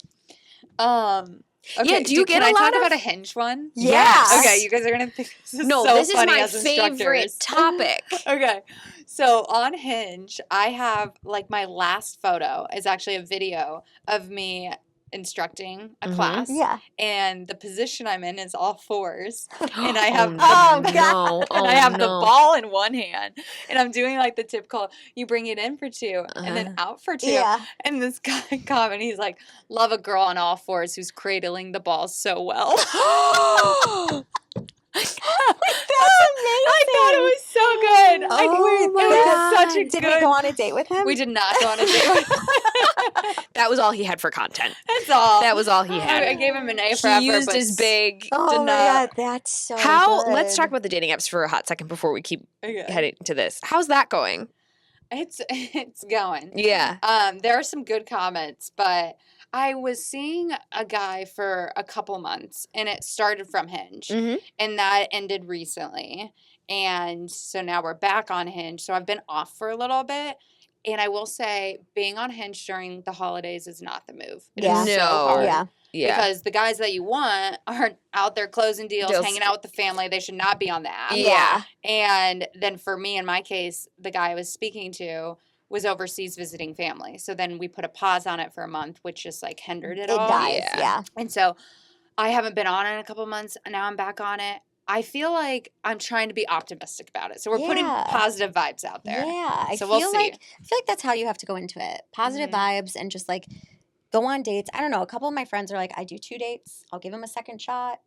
Okay, do you get can a I lot talk of- about a hinge one? Yes. Okay, you guys are gonna think this is No, so this is funny my as instructors. favorite topic. Okay. So on Hinge, I have like my last photo is actually a video of me instructing a Mhm. class. Yeah. And the position I'm in is all fours. And I have Oh, no, God. oh, and I have the no. ball in one hand. And I'm doing like the typical, you bring it in for 2 and then out for 2. Yeah. And this guy commented, he's like, love a girl on all fours who's cradling the ball so well. I thought it was so good. Oh my it was God. such a Did good. we go on a date with him? We did not go on a date with him. That was all he had for content. That's all. That was all he had. I gave him an A for He effort, used but his big. Oh did my not. God, that's so How? Let's good. talk about the dating apps for a hot second before we keep Okay. heading to this. How's that going? It's going. Yeah. There are some good comments, but I was seeing a guy for a couple months, and it started from Hinge, Mm-hmm. and that ended recently. And so now we're back on Hinge. So I've been off for a little bit. And I will say, being on Hinge during the holidays is not the move. It is Yeah. so No. hard. Yeah. Yeah. Because the guys that you want aren't out there closing deals, Deals. hanging out with the family. They should not be on the app. Yeah. And then for me, in my case, the guy I was speaking to was overseas visiting family. So then we put a pause on it for a month, which just like hindered it It all. dies. Yeah. Yeah. And so I haven't been on it in a couple months. And now I'm back on it. I feel like I'm trying to be optimistic about it. So we're putting Yeah. positive vibes out there. Yeah. I So feel we'll see. like that's how you have to go into it. Positive Mhm. vibes and just like go on dates. I don't know. A couple of my friends are like, I do 2 dates. I'll give them a second shot.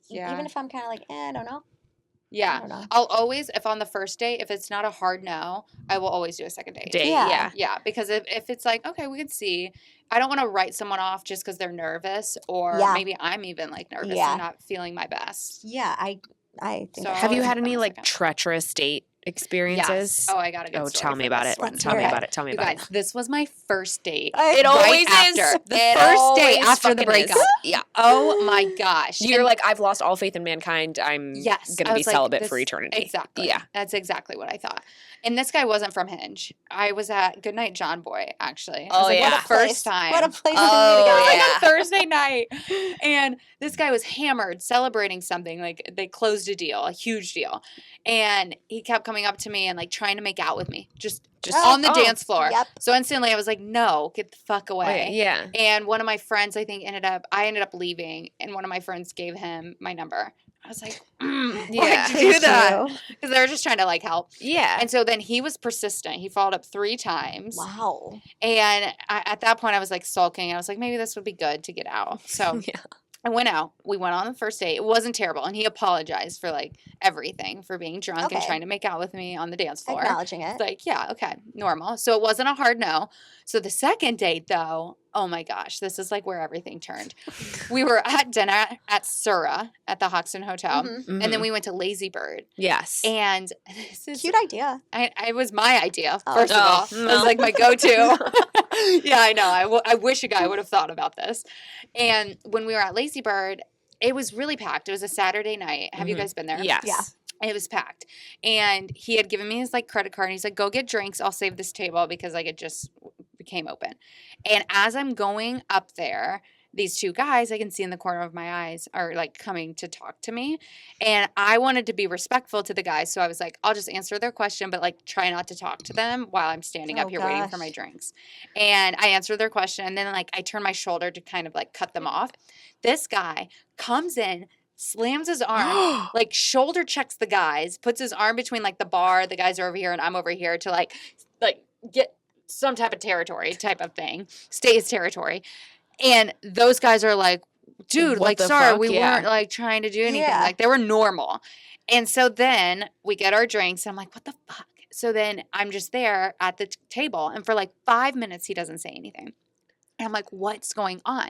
Yeah. Even if I'm kind of like, I don't know. I Yeah. don't know. I'll always, if on the first date, if it's not a hard no, I will always do a second date. Date. Yeah. Yeah. Yeah, because if it's like, okay, we could see, I don't want to write someone off just because they're nervous, or Yeah. maybe I'm even like nervous Yeah. and not feeling my best. Yeah. I think. So that's Have you always had put any on a like second. treacherous date experiences? Yes. Oh, I got a good Oh, story tell me for about this it. one. Tell me hear about it. it. Tell me You about guys, it. this was my first date. It right always after. is. The It first day always after the fucking is. breakup. Yeah. Oh my gosh. You're And- like, I've lost all faith in mankind. I'm Yes. going I to be was like, celibate for this- eternity. Exactly. Yeah. That's exactly what I thought. And this guy wasn't from Hinge. I was at Goodnight John Boy, actually. I was Oh, like, yeah. what a first time. What a place Oh, to meet It was again. like yeah. on Thursday night. And this guy was hammered, celebrating something. Like they closed a deal, a huge deal. And he kept coming up to me and like trying to make out with me, just on the dance floor. Yep. So instantly I was like, no, get the fuck away. Yeah. And one of my friends, I think, I ended up leaving, and one of my friends gave him my number. I was like, Yeah. why'd you do Thank that? you. Because they were just trying to like help. Yeah. And so then he was persistent. He followed up 3 times. Wow. And at that point, I was like sulking. I was like, maybe this would be good to get out. So Yeah. I went out. We went on the first date. It wasn't terrible. And he apologized for like everything, for being drunk and Okay. trying to make out with me on the dance floor. Acknowledging it. It's like, yeah, okay, normal. So it wasn't a hard no. So the second date, though, oh my gosh, this is like where everything turned. We were at dinner at Sura at the Hoxton Hotel. Mhm. And then we went to Lazy Bird. Yes. And this is Cute idea. it was my idea, Oh. first of all. Oh, It was like my go-to. Yeah, I know. I wish a guy would have thought about this. And when we were at Lazy Bird, it was really packed. It was a Saturday night. Have you Mhm. guys been there? Yes. Yeah. It was packed. And he had given me his like credit card and he's like, go get drinks. I'll save this table because like it just became open. And as I'm going up there, these two guys I can see in the corner of my eyes are like coming to talk to me. And I wanted to be respectful to the guys. So I was like, I'll just answer their question, but like try not to talk to them while I'm standing up Oh, here waiting for gosh. my drinks. And I answered their question. And then like I turn my shoulder to kind of like cut them off. This guy comes in, slams his arm, like shoulder checks the guys, puts his arm between like the bar, the guys are over here and I'm over here to like get some type of territory type of thing, stay his territory. And those guys are like, dude, What like, the sorry, fuck? we Yeah. weren't like trying to do anything. Yeah. Like they were normal. And so then we get our drinks and I'm like, what the fuck? So then I'm just there at the table and for like 5 minutes, he doesn't say anything. And I'm like, what's going on?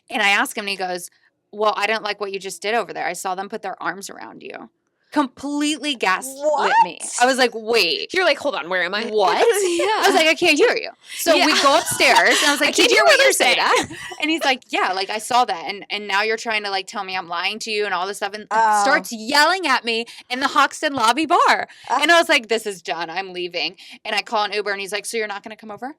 And I ask him and he goes, well, I don't like what you just did over there. I saw them put their arms around you. Completely gaslit me. What? I was like, wait, You're like, hold on, where am I? what? Yeah. I was like, I can't hear you. So Yeah. we go upstairs and I was like, I can't did you hear what hear you're say saying. that? And he's like, yeah, like I saw that. And now you're trying to like tell me I'm lying to you and all this stuff. And Oh. starts yelling at me in the Hoxton lobby bar. Ah. And I was like, this is done. I'm leaving. And I call an Uber and he's like, so you're not going to come over?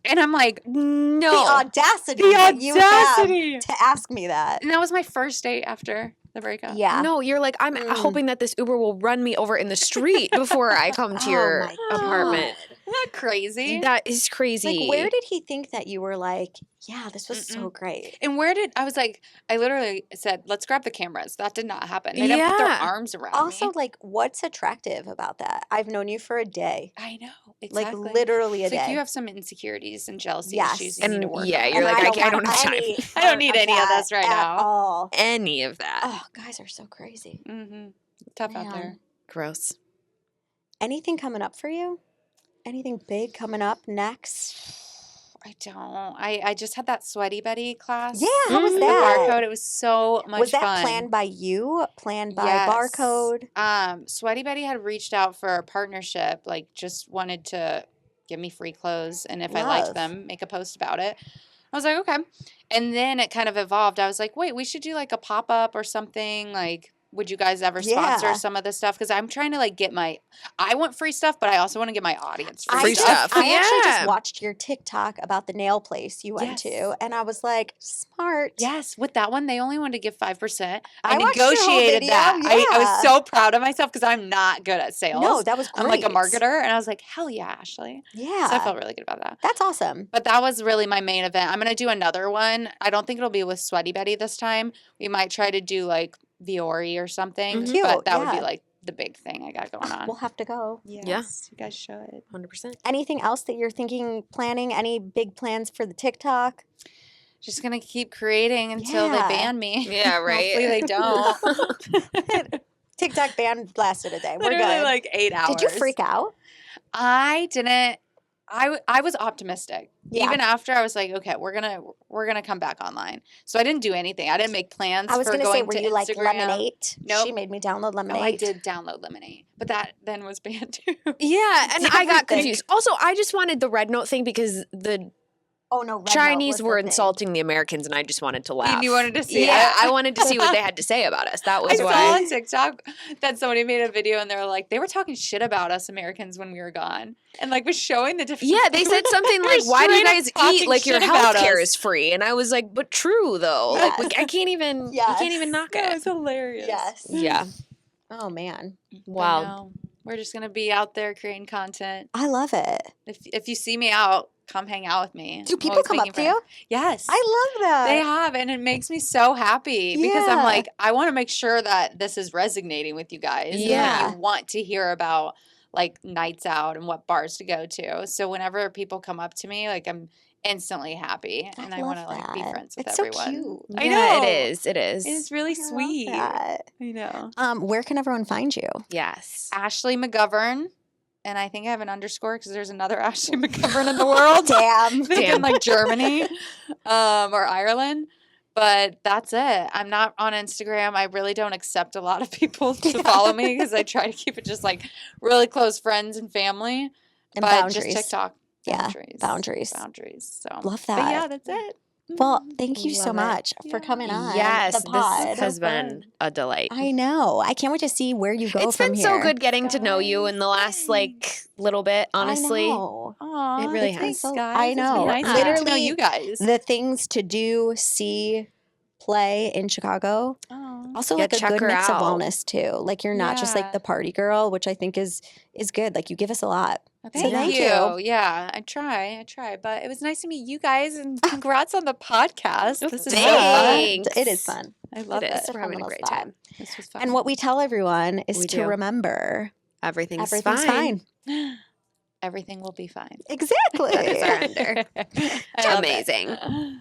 And I'm like, no. The audacity The that you audacity. have to ask me that. And that was my first date after the breakup. Yeah. No, you're like, I'm Mm. hoping that this Uber will run me over in the street before I come to Oh your my apartment. Isn't that crazy? That is crazy. Like, where did he think that you were like, yeah, this was so great? And I was like, I literally said, let's grab the cameras. That did not happen. They didn't put their Yeah. arms around Also, me. like, what's attractive about that? I've known you for a day. I know. Exactly. Like, literally a It's like day. you have some insecurities and jealousy Yes. issues you need to And work yeah, on. you're And like, I don't want have time. any I don't part need of any of that this right at now. all. Any of that. Oh, guys are so crazy. Mm-hmm. Tough out there. Man. Gross. Anything coming up for you? Anything big coming up next? I don't. I just had that Sweaty Betty class. Yeah, how was Mhm. The that? barcode. It was so much Was that fun. planned by you? Planned by Yes. Barcode? Sweaty Betty had reached out for a partnership, like just wanted to give me free clothes and if I liked Love. them, make a post about it. I was like, okay. And then it kind of evolved. I was like, wait, we should do like a pop-up or something. Like, would you guys ever sponsor Yeah. some of this stuff? Because I'm trying to like get I want free stuff, but I also want to get my audience I free Free just- stuff. I actually just Yeah. watched your TikTok about the nail place you went Yes. to, and I was like, smart. Yes, with that one, they only wanted to give 5%. I I watched your whole negotiated video, that. I was yeah. so proud of myself because I'm not good at sales. No, that was great. I'm like a marketer, and I was like, hell yeah, Ashley. Yeah. So I felt really good about that. That's awesome. But that was really my main event. I'm going to do another one. I don't think it'll be with Sweaty Betty this time. We might try to do like Viore or something. Cute, But that would be yeah. like the big thing I got going on. We'll have to go. Yes, you guys should. 100%. Anything else that you're thinking, planning? Any big plans for the TikTok? Just going to keep creating until Yeah. they ban me. Yeah, right. Hopefully they don't. TikTok ban lasted a day. We're Literally good. like 8 hours. Did you freak out? I didn't. I was optimistic. Yeah. Even after I was like, okay, we're gonna come back online. So I didn't do anything. I didn't make plans. I was for gonna going say, were to you like Instagram. Lemonade? Nope. She made me download Lemonade. No, I did download Lemonade, but that then was banned too. Yeah, and I got Everything. confused. Also, I just wanted the red note thing because the Oh no, Red Note Chinese was were the thing. insulting the Americans, and I just wanted to laugh. And you wanted to see Yeah, it. I wanted to see what they had to say about us. That I was saw why. on TikTok that somebody made a video and they were like, they were talking shit about us Americans when we were gone, and like was showing the difference. Yeah, they said something like, They're "Why do you straight up guys eat talking like your shit about health care us. is free?" And I was like, "But true though, like Yes. I can't even, you can't even Yes. knock That it." was hilarious. Yes. Yeah, Oh man, But wow. no, we're just gonna be out there creating content. I love it. If you see me out, come hang out with me. Do I'm people always come up making to you? friends. Yes. I love that. They have, and it makes me so happy because Yeah. I'm like, I want to make sure that this is resonating with you guys. and that Yeah. you want to hear about like nights out and what bars to go to. So whenever people come up to me, like I'm instantly happy, and I want to like be friends with it's everyone. So cute. I Yeah, know. it is. It is. It is really I love sweet. that. I know. Where can everyone find you? Yes. Ashley McGovern, and I think I have an underscore because there's another Ashley McGovern in the world. Damn. In like Germany, or Ireland. But that's it. I'm not on Instagram. I really don't accept a lot of people to follow me because I try to keep it just like really close friends and family. And but boundaries. just TikTok. Yeah, boundaries. So Love that. But yeah, that's it. Well, thank you so Love it. much for coming on Yes, the pod. this has been a delight. I know. I can't wait to see where you go It's from been here. so good getting to know you in the last like little bit, honestly. I know. Aww, It really thanks, has. guys. I know. It's been nice Literally, getting to know you guys. The things to do, see, play in Chicago. Aw. Also, Yeah, like a check good her mix of out. wellness too. Like you're not just like Yeah. the party girl, which I think is good. Like you give us a lot. Thank, thank you. you. Yeah, I try. But it was nice to meet you guys, and congrats on the podcast. This is so fun. Thanks. It is fun. I love It it. is. We're having a great spot. time. This was fun. And what we tell everyone is We to do. remember Everything's everything's fine. Everything will be fine. Exactly. That is our ender. I love it. Amazing.